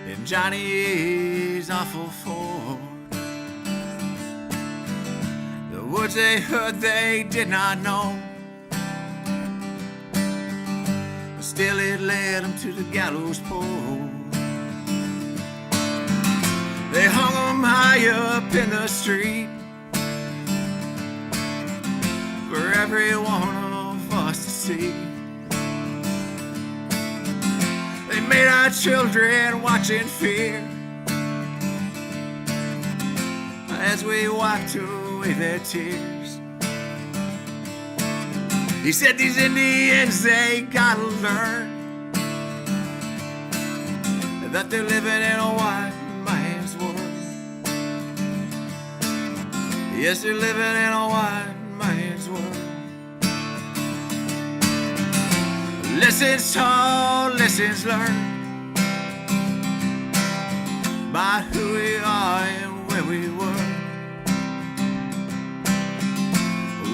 E: in Johnny's awful fort. The words they heard they did not know, but still it led them to the gallows pole. They hung 'em high up in the street, for every one of us to see. They made our children watch in fear as we wiped away their tears. He said these Indians, they gotta learn that they're living in a white man's world. Yes, they're living in a white man's world. Lessons taught, lessons learned by who we are and where we were.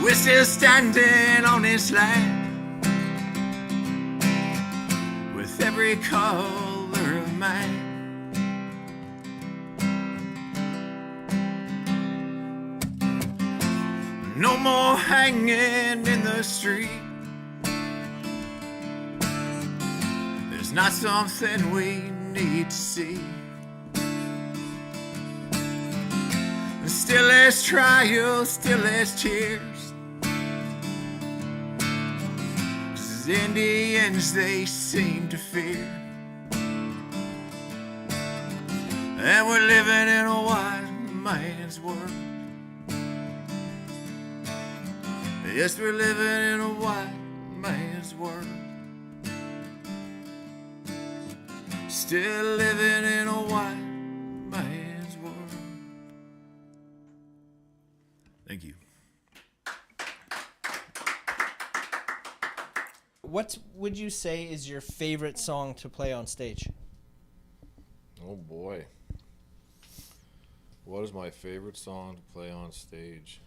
E: We're still standing on this land with every color of man. No more hanging in the street. There's not something we need to see. Still there's trials, still there's tears. 'Cause Indians, they seem to fear. And we're living in a white man's world. Yes, we're living in a white man's world. Still living in a white man's world. Thank you.
A: What would you say is your favorite song to play on stage?
C: Oh boy. What is my favorite song to play on stage?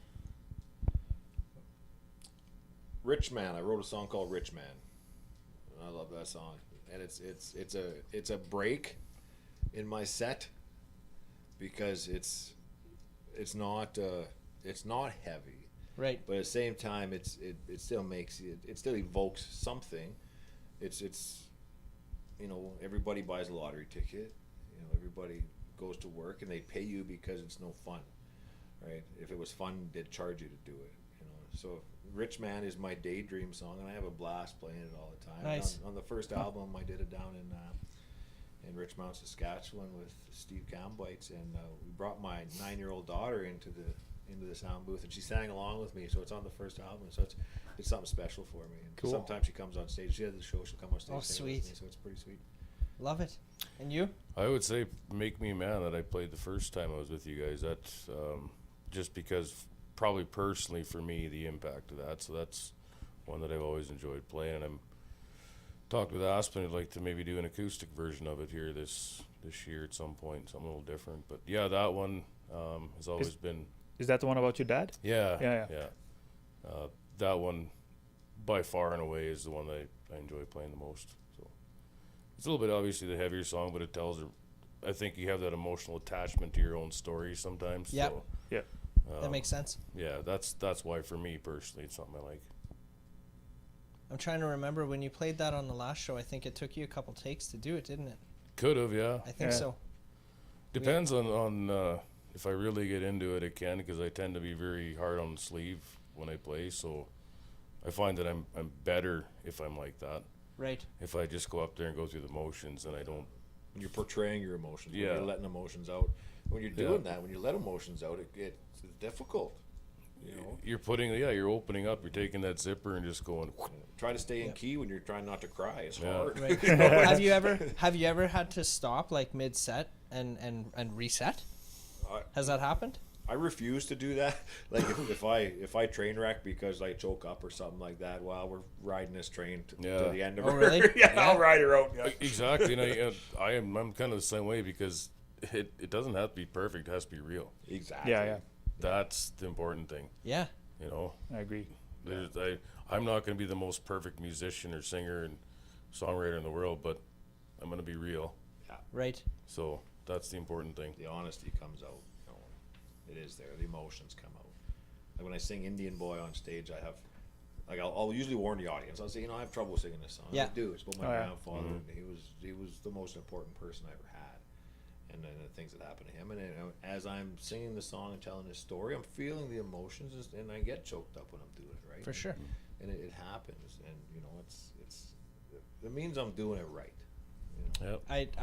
C: Rich Man. I wrote a song called Rich Man. I love that song. And it's a break in my set because it's not heavy,
A: Right.
C: but at the same time it still makes it still evokes something. It's everybody buys a lottery ticket, everybody goes to work and they pay you because it's no fun, right? If it was fun, they'd charge you to do it, So Rich Man is my daydream song, and I have a blast playing it all the time.
A: Nice.
C: On the first album, I did it down in Richmond, Saskatchewan with Steve Cambites, and we brought my 9-year-old daughter into the sound booth, and she sang along with me. So it's on the first album, so it's something special for me. And
A: Cool.
C: Sometimes she comes on stage. She has the show. She'll come on stage.
A: Oh,
C: sing with
A: sweet.
C: me, so it's pretty sweet.
A: Love it. And you?
B: I would say "Make Me Man" that I played the first time I was with you guys. That's just because, probably personally for me, the impact of that. So that's one that I've always enjoyed playing. And I'm talked with Aspen. I'd like to maybe do an acoustic version of it here this year at some point, something a little different. But yeah, that one has always been.
D: Is that the one about your dad?
B: Yeah.
D: Yeah.
B: That one, by far and away, is the one that I enjoy playing the most. So it's a little bit obviously the heavier song, but it tells. I think you have that emotional attachment to your own story sometimes.
A: Yep.
B: So,
D: Yeah.
A: That makes sense.
B: yeah, that's why for me personally, it's something I like.
A: I'm trying to remember when you played that on the last show. I think it took you a couple takes to do it, didn't it?
B: Could have, yeah.
A: I think
D: Yeah.
A: so.
B: Depends on if I really get into it, it can, because I tend to be very hard on the sleeve when I play. So I find that I'm better if I'm like that.
A: Right.
B: If I just go up there and go through the motions, and I don't.
C: When you're portraying your emotions,
B: Yeah.
C: when you're letting emotions out. When you're doing that, when you let emotions out, it's difficult.
B: You're opening up. You're taking that zipper and just going.
C: Try to stay in key when you're trying not to cry. It's
B: Yeah.
C: hard.
A: Right. have you ever had to stop like mid set and reset? Has that happened?
C: I refuse to do that. Like if I train wreck because I choke up or something like that while we're riding this train to the end of
A: Oh,
C: it.
A: really?
C: Yeah,
A: Yeah.
C: I'll ride her out. Yeah.
B: Exactly, and I'm kind of the same way, because it doesn't have to be perfect. It has to be real.
C: Exactly.
D: Yeah.
B: That's the important thing.
A: Yeah.
D: I agree.
B: I'm not going to be the most perfect musician or singer and songwriter in the world, but I'm going to be real.
A: Right.
B: So that's the important thing.
C: The honesty comes out. It is there. The emotions come out. Like when I sing Indian Boy on stage, I'll usually warn the audience. I'll say, I have trouble singing this song.
A: Yeah.
C: I do. It's about my
D: Oh, yeah.
C: grandfather. And he was the most important person I ever had. And then the things that happened to him. And as I'm singing the song and telling this story, I'm feeling the emotions, and I get choked up when I'm doing it, right?
A: For sure.
C: And it happens, and it means I'm doing it right.
B: Yep.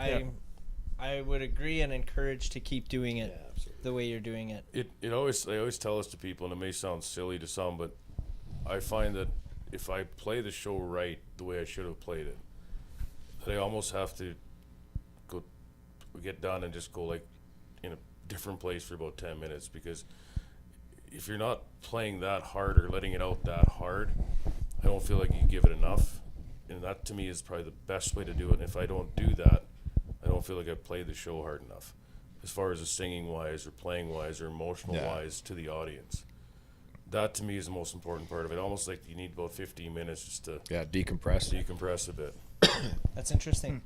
A: I would agree and encourage to keep doing it
C: Yeah, absolutely.
A: the way you're doing it.
B: I always tell this to people, and it may sound silly to some, but I find that if I play the show right the way I should have played it, that I almost have to get done and just go like in a different place for about 10 minutes, because if you're not playing that hard or letting it out that hard, I don't feel like you give it enough, and that to me is probably the best way to do it. And if I don't do that, I don't feel like I've played the show hard enough, as far as the singing wise or playing wise or emotional wise to the audience. That to me is the most important part of it. Almost like you need about 15 minutes just to decompress a bit.
A: That's interesting.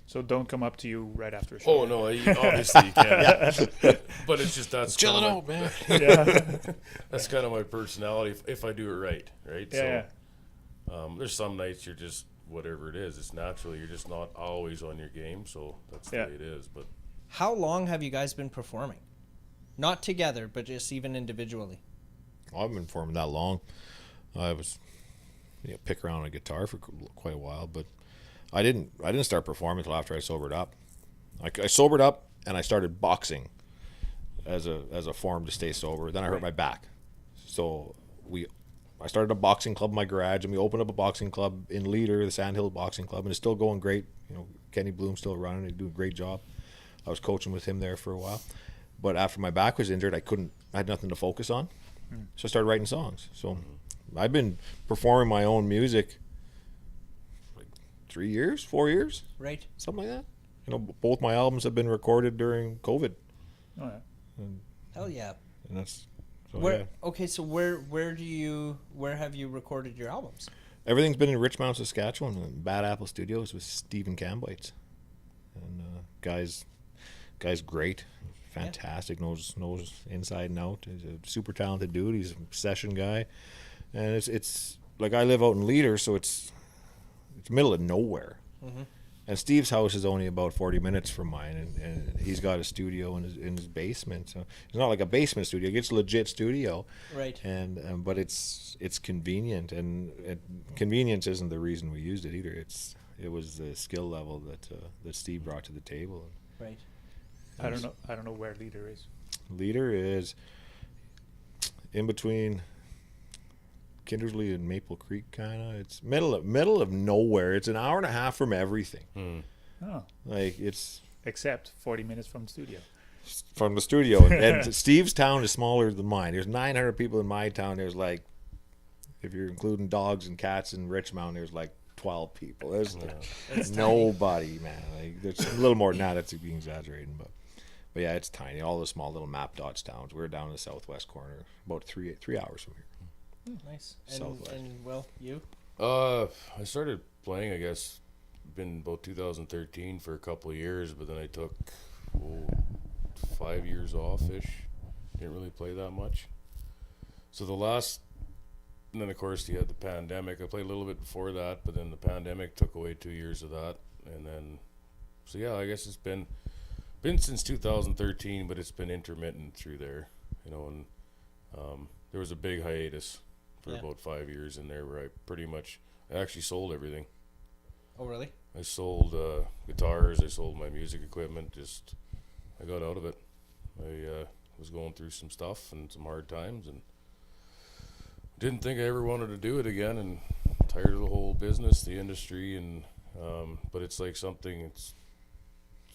D: So don't come up to you right after a show.
B: Oh no, obviously you can't. But it's just that's
C: Chill it
B: kinda
C: out, man.
D: Yeah.
B: that's kind of my personality if I do it right.
D: Yeah.
B: So there's some nights you're just whatever it is. It's natural. You're just not always on your game. So that's the way it is. But
A: How long have you guys been performing? Not together, but just even individually.
C: I've been performing that long. I was pick around a guitar for quite a while, but I didn't start performing until after I sobered up. I sobered up and I started boxing as a form to stay sober. Then I hurt my back, so I started a boxing club in my garage, and we opened up a boxing club in Leader, the Sandhill Boxing Club, and it's still going great. Kenny Bloom's still running; he's doing a great job. I was coaching with him there for a while, but after my back was injured, I had nothing to focus on, so I started writing songs. So I've been performing my own music 3 years, 4 years,
A: Right.
C: something like that. Both my albums have been recorded during COVID,
D: Oh, yeah.
A: Hell yeah.
C: and that's so
A: Where okay, so where have you recorded your albums?
C: everything's been in Richmond, Saskatchewan, Bad Apple Studios with Stephen Cambites, and Guy's great, fantastic. Knows inside and out. He's a super talented dude. He's a session guy, and it's like I live out in Leader, so it's middle of nowhere. And Steve's house is only about 40 minutes from mine, and he's got a studio in his basement. So it's not like a basement studio; it's a legit studio.
A: Right.
C: And but it's convenient, and convenience isn't the reason we used it either. It was the skill level that Steve brought to the table.
A: Right.
D: I don't know where Leader is.
C: Leader is in between Kindersley and Maple Creek, kind of. It's middle of nowhere. It's an hour and a half from everything.
D: Oh.
C: Like it's
D: Except 40 minutes from the studio.
C: from the studio. And Steve's town is smaller than mine. There's 900 people in my town. There's like, if you're including dogs and cats in Richmond, there's like 12 people. There's nobody, man. Like there's a little more than that. That's being exaggerating, but yeah, it's tiny. All the small little map dots towns. We're down in the southwest corner, about three hours from here.
A: Nice.
C: Southwest.
A: And well, you?
B: I started playing, I guess, been about 2013 for a couple of years, but then I took 5 years off-ish. Didn't really play that much. So and then of course you had the pandemic. I played a little bit before that, but then the pandemic took away 2 years of that. And then, so yeah, I guess it's been since 2013, but it's been intermittent through there, and there was a big hiatus for about 5 years in there where I actually sold everything.
A: Oh, really?
B: I sold guitars, I sold my music equipment, I got out of it. I was going through some stuff and some hard times, and didn't think I ever wanted to do it again, and tired of the whole business, the industry, and but it's like something,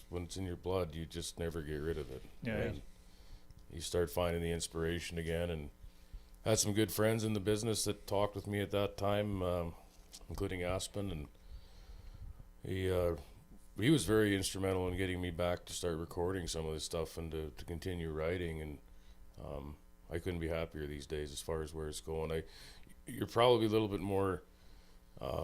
B: when it's in your blood, you just never get rid of it.
D: Yeah.
B: And you start finding the inspiration again, and had some good friends in the business that talked with me at that time, including Aspen, and he was very instrumental in getting me back to start recording some of this stuff and to continue writing, and I couldn't be happier these days as far as where it's going. You're probably a little bit more, I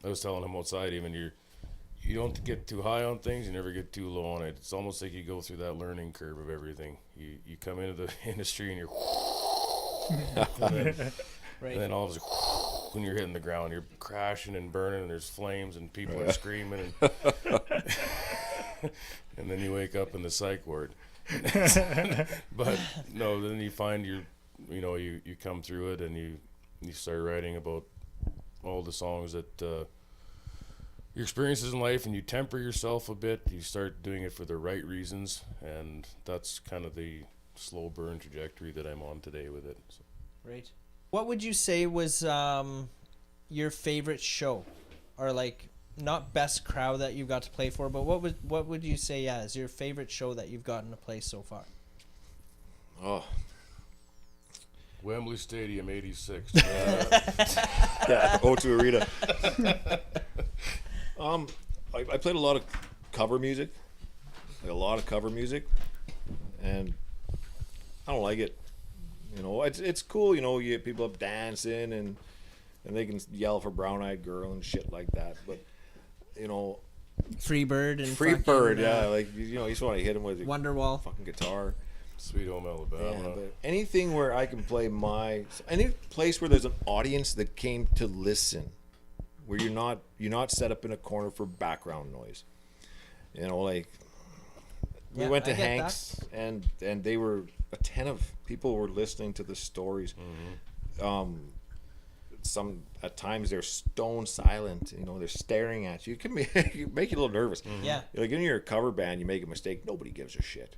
B: was telling him outside even, you don't get too high on things, you never get too low on it. It's almost like you go through that learning curve of everything. You come into the industry and you're and then all of a sudden when you're hitting the ground, you're crashing and burning, and there's flames and people are screaming, and and then you wake up in the psych ward. But no, then you find you come through it, and you start writing about all the songs that your experiences in life, and you temper yourself a bit. You start doing it for the right reasons, and that's kind of the slow burn trajectory that I'm on today with it. So.
A: Right. What would you say was your favorite show, or like not best crowd that you got to play for, but what would you say is your favorite show that you've gotten to play so far?
C: Oh,
B: Wembley Stadium, '86.
C: yeah, O2 Arena. I played a lot of cover music, and I don't like it. It's cool. You get people up dancing and they can yell for Brown Eyed Girl and shit like that. But
A: Freebird and
C: Freebird, yeah, like you just want to hit him with a
A: Wonderwall,
C: fucking guitar.
B: Sweet Home Alabama.
C: Yeah, but anything where I can play any place where there's an audience that came to listen, where you're not set up in a corner for background noise. We went to Hank's and they were attentive. People were listening to the stories. Mm-hmm. Some at times they're stone silent. They're staring at you. It can make you a little nervous.
A: Mm-hmm. Yeah.
C: Like in your cover band, you make a mistake, nobody gives a shit.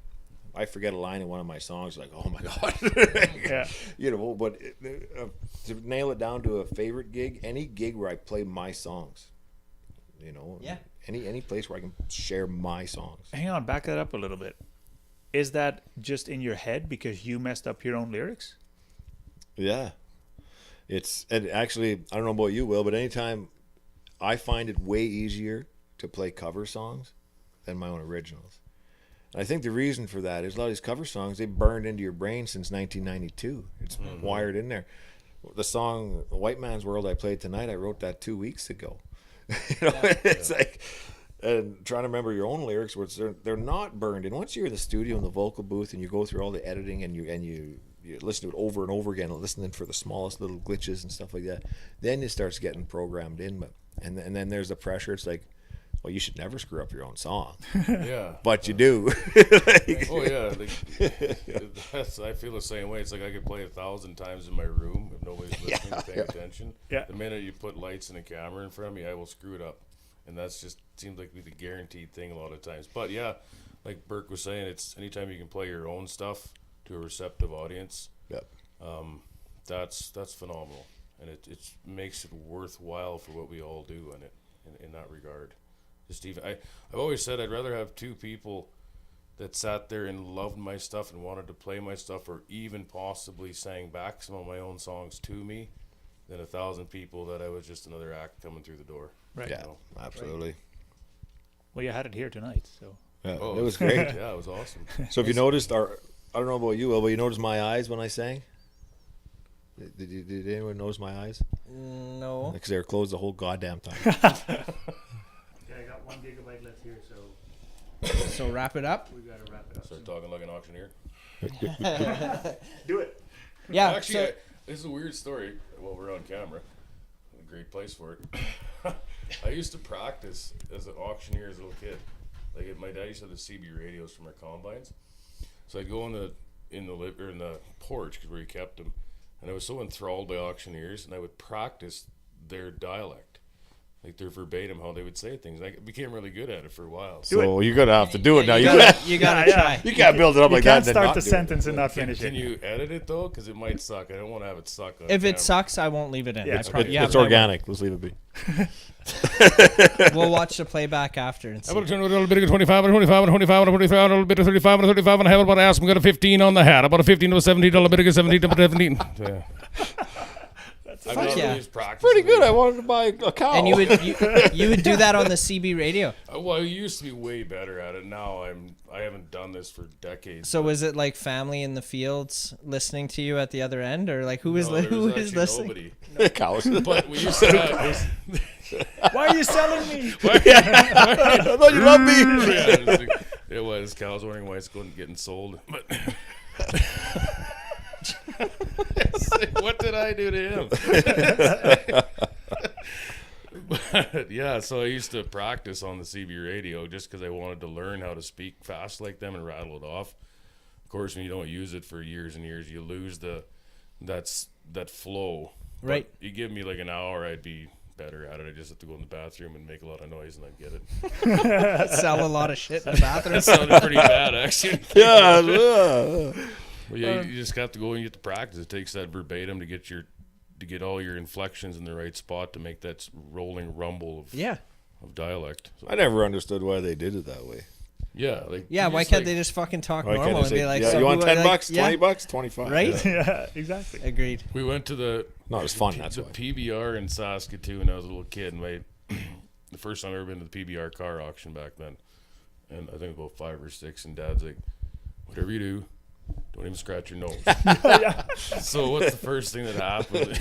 C: I forget a line in one of my songs, like, oh my god.
D: Yeah.
C: But to nail it down to a favorite gig, any gig where I play my songs.
A: Yeah.
C: Any place where I can share my songs.
D: Hang on, back that up a little bit. Is that just in your head because you messed up your own lyrics?
C: Yeah. And actually, I don't know about you, Will, but anytime I find it way easier to play cover songs than my own originals. And I think the reason for that is a lot of these cover songs, they burned into your brain since 1992. It's wired in there. The song White Man's World I played tonight, I wrote that 2 weeks ago. It's like, and trying to remember your own lyrics, which they're not burned. And once you're in the studio in the vocal booth and you go through all the editing and you listen to it over and over again, listening for the smallest little glitches and stuff like that, then it starts getting programmed in. But and then there's the pressure. It's like, well, you should never screw up your own song.
B: Yeah.
C: But you do.
B: Oh yeah, I feel the same way. It's like I could play 1,000 times in my room if nobody's listening, paying attention.
D: Yeah.
B: The minute you put lights and a camera in front of me, I will screw it up, and that's just seems like the guaranteed thing a lot of times. But yeah, like Berk was saying, it's anytime you can play your own stuff to a receptive audience.
C: Yep.
B: That's phenomenal, and it makes it worthwhile for what we all do in that regard. Just even I've always said I'd rather have 2 people that sat there and loved my stuff and wanted to play my stuff, or even possibly sang back some of my own songs to me, than 1,000 people that I was just another act coming through the door.
D: Right.
C: Yeah, absolutely.
G: Well, you had it here tonight, so.
C: Yeah,
B: Oh,
C: it was great.
B: Yeah, it was awesome.
C: So if you noticed, I don't know about you, Will, but you noticed my eyes when I sang? Did anyone notice my eyes?
A: No.
C: Because they were closed the whole goddamn time.
D: Yeah, I got 1 gigabyte left here, so
A: So wrap it up.
D: we gotta wrap it up.
B: Start talking like an auctioneer.
D: Do it.
A: Yeah.
B: Actually,
A: so,
B: this is a weird story. Well, we're on camera. A great place for it. I used to practice as an auctioneer as a little kid. Like my dad used to have the CB radios from our combines, so I'd go in the porch because where he kept them, and I was so enthralled by auctioneers, and I would practice their dialect, like their verbatim, how they would say things. I became really good at it for a while.
C: So you're gonna have to do it now.
A: you gotta
D: Yeah,
A: try.
C: You can't build it up
D: You
C: like that.
D: can't
C: and then
D: start
C: not
D: the
C: do it.
D: sentence and not finish
B: Can
D: it.
B: you edit it though? Because it might suck. I don't want to have it suck. On
A: If
B: camera.
A: it sucks, I won't leave it in.
D: Yeah,
A: I
D: it's
A: promise.
B: okay.
A: Yeah,
C: It's
A: but I
C: organic. Let's leave it be.
A: won't. We'll watch the playback after and
B: I'm
A: see.
B: going to turn a little bit of 25 and 25 and 25 and 25 and a little bit of 35 and 35 and I have about ass. I'm got a 15 on the hat. About a 15 to a 17, a little bit of 17 to a 17. Yeah.
A: Fuck yeah.
C: Pretty good. I wanted to buy a cow.
A: And you would do that on the CB radio.
B: Well, I used to be way better at it. Now I haven't done this for decades.
A: So was it like family in the fields listening to you at the other end, or like who was
B: No, there
A: who
B: was
A: was
B: actually
A: listening?
B: nobody.
C: cows.
B: But we used to have.
D: Why are you selling me?
C: I thought you loved me.
B: Yeah, it was cows wearing whites going getting sold. But what did I do to him? But yeah, so I used to practice on the CB radio just because I wanted to learn how to speak fast like them and rattle it off. Of course, when you don't use it for years and years, you lose that flow. But
A: Right.
B: you give me like an hour, I'd be better at it. I just have to go in the bathroom and make a lot of noise, and I'd get it.
A: Sell a lot of shit in the bathroom.
B: That sounded pretty bad, actually.
C: Yeah.
B: Well, yeah, you just have to go and you have to practice. It takes that verbatim to get all your inflections in the right spot to make that rolling rumble of dialect. So,
C: I never understood why they did it that way.
B: yeah, like
A: Yeah,
B: you
A: why
B: just,
A: can't
B: like,
A: they just fucking talk
C: Why can't
A: normal
C: they
A: and be
C: say,
A: like,
C: yeah,
A: so
C: you want
A: who-
C: 10
A: like,
C: bucks,
A: yeah,
C: 20 bucks, 25.
A: Right?
C: Yeah.
D: Yeah, exactly.
A: Agreed.
B: We went to the
C: No, it was fun. That's
B: the
C: why.
B: PBR in Saskatoon when I was a little kid. And the first time I ever been to the PBR car auction back then, and I think about 5 or 6. And Dad's like, "Whatever you do, don't even scratch your nose." So what's the first thing that happened?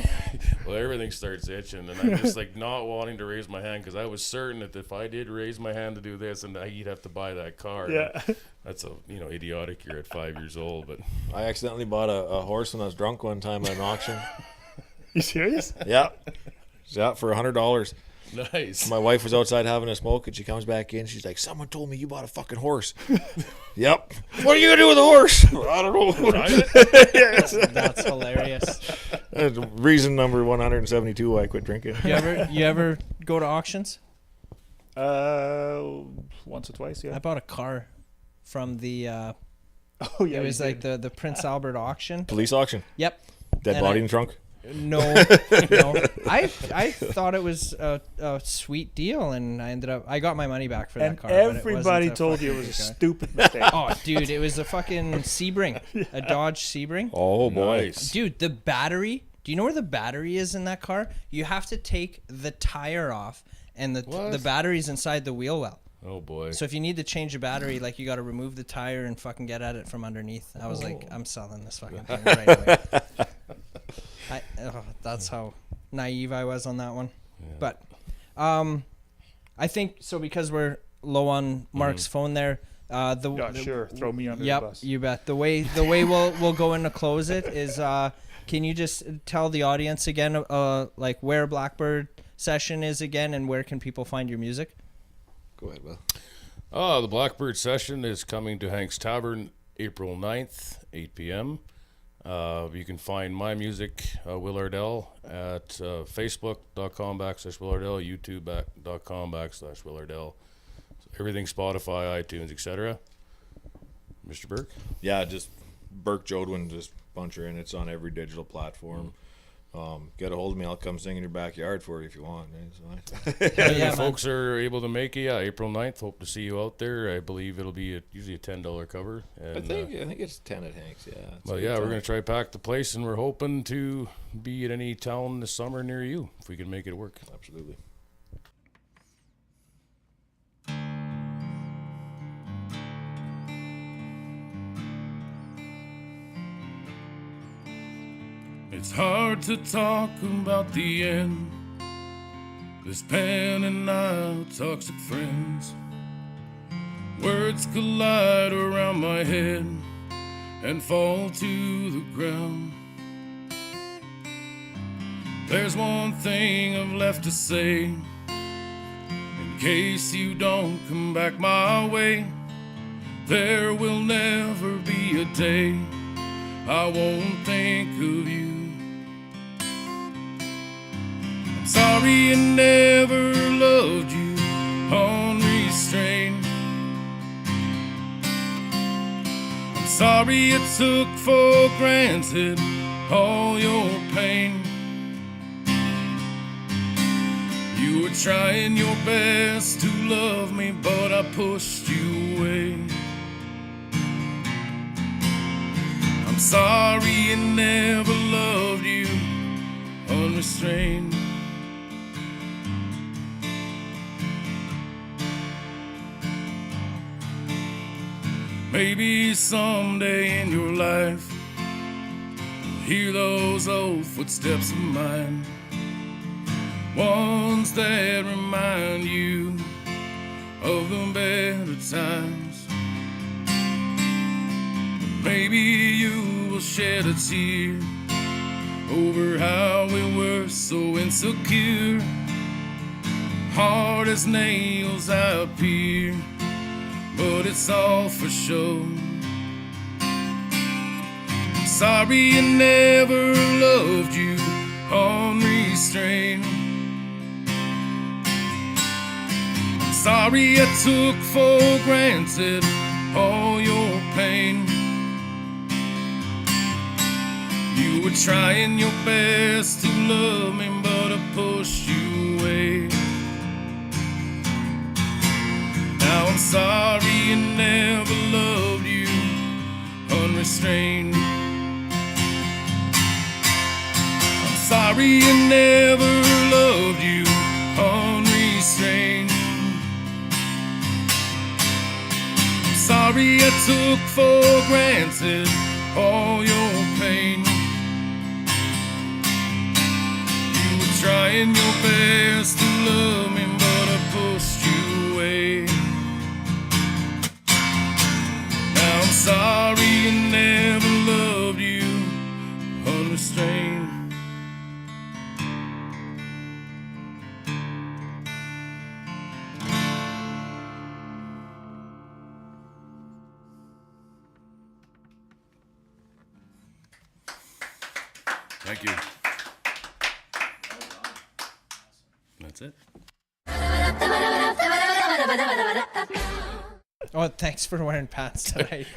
B: Well, everything starts itching, and I'm just like not wanting to raise my hand because I was certain that if I did raise my hand to do this, and he'd have to buy that car.
D: Yeah.
B: That's idiotic. You're at 5 years old, but
C: I accidentally bought a horse when I was drunk one time at an auction.
D: You serious?
C: Yeah. Yeah, for $100.
B: nice.
C: My wife was outside having a smoke, and she comes back in. She's like, "Someone told me you bought a fucking horse." Yep. What are you gonna do with a horse? I don't know.
A: That's hilarious.
C: That's reason number 172 why I quit drinking.
A: You ever go to auctions?
D: Once or twice,
A: I
D: yeah.
A: bought a car from the.
D: Oh yeah.
A: It was
D: you
A: like
D: did.
A: the Prince Albert auction.
C: Police auction.
A: Yep.
C: Dead
A: And
C: body
A: I-
C: in the trunk.
A: No. I thought it was a sweet deal, and I got my money back for that
D: And
A: car. but it
D: everybody
A: wasn't a
D: told you it
A: fucking
D: was a
A: good car.
D: stupid mistake.
A: Oh, dude, it was a fucking Sebring, a Dodge Sebring.
C: Oh boy.
B: Nice.
A: Dude, the battery. Do you know where the battery is in that car? You have to take the tire off, and the
B: What?
A: battery's inside the wheel well.
B: Oh boy.
A: So if you need to change a battery, like you got to remove the tire and fucking get at it from underneath. I was like, I'm selling this fucking thing right away. That's how naive I was on that one. But I think so because we're low on Mark's phone there.
G: Sure. Throw me under the
A: Yep,
G: bus.
A: you bet. The way we'll go in to close it is, can you just tell the audience again, like where Blackbird session is again, and where can people find your music?
C: Go ahead, Will.
B: The Blackbird session is coming to Hank's Tavern April 9th, 8 p.m. You can find my music, Will Ardell, at facebook.com/Will Ardell, youtube.com/Will Ardell. Everything Spotify, iTunes, etc. Mr. Berk?
C: Yeah, just Berk Jodoin, just punch her in. It's on every digital platform. Get a hold of me. I'll come sing in your backyard for you if you want.
B: If folks are able to make it, April 9th. Hope to see you out there. I believe it'll be usually a $10 cover. And,
C: I think it's 10 at Hank's. Yeah.
B: Well, yeah, we're gonna try to pack the place, and we're hoping to be at any town this summer near you if we can make it work.
C: Absolutely.
B: It's hard to talk about the end. This pen and I, toxic friends. Words collide around my head and fall to the ground. There's one thing I've left to say, in case you don't come back my way. There will never be a day I won't think of you. I'm sorry I never loved you unrestrained. I'm sorry I took for granted all your pain. You were trying your best to love me, but I pushed you away. I'm sorry I never loved you unrestrained. Maybe someday in your life you'll hear those old footsteps of mine, ones that remind you of the better times. Maybe you will shed a tear over how we were so insecure. Hard as nails I appear, but it's all for show. Sorry I never loved you unrestrained. I'm sorry I took for granted all your pain. You were trying your best to love me, but I pushed you away. Now I'm sorry I never loved you unrestrained. I'm sorry I never loved you unrestrained. I'm sorry I took for granted all your pain. You were trying your best to love me, but I pushed you away. Now I'm sorry I never loved you unrestrained. Thank you. That's it.
A: Oh, thanks for wearing pants tonight.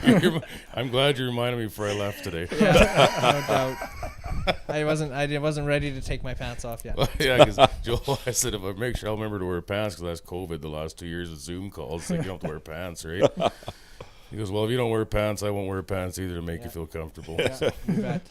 B: I'm glad you reminded me before I left today.
A: Yeah, no doubt. I wasn't ready to take my pants off yet.
B: Yeah, because Joel, I said if I make sure I'll remember to wear pants because that's COVID the last 2 years of Zoom calls. Like you don't have to wear pants, right? He goes, well, if you don't wear pants, I won't wear pants either to make you feel comfortable.
A: Yeah, you bet.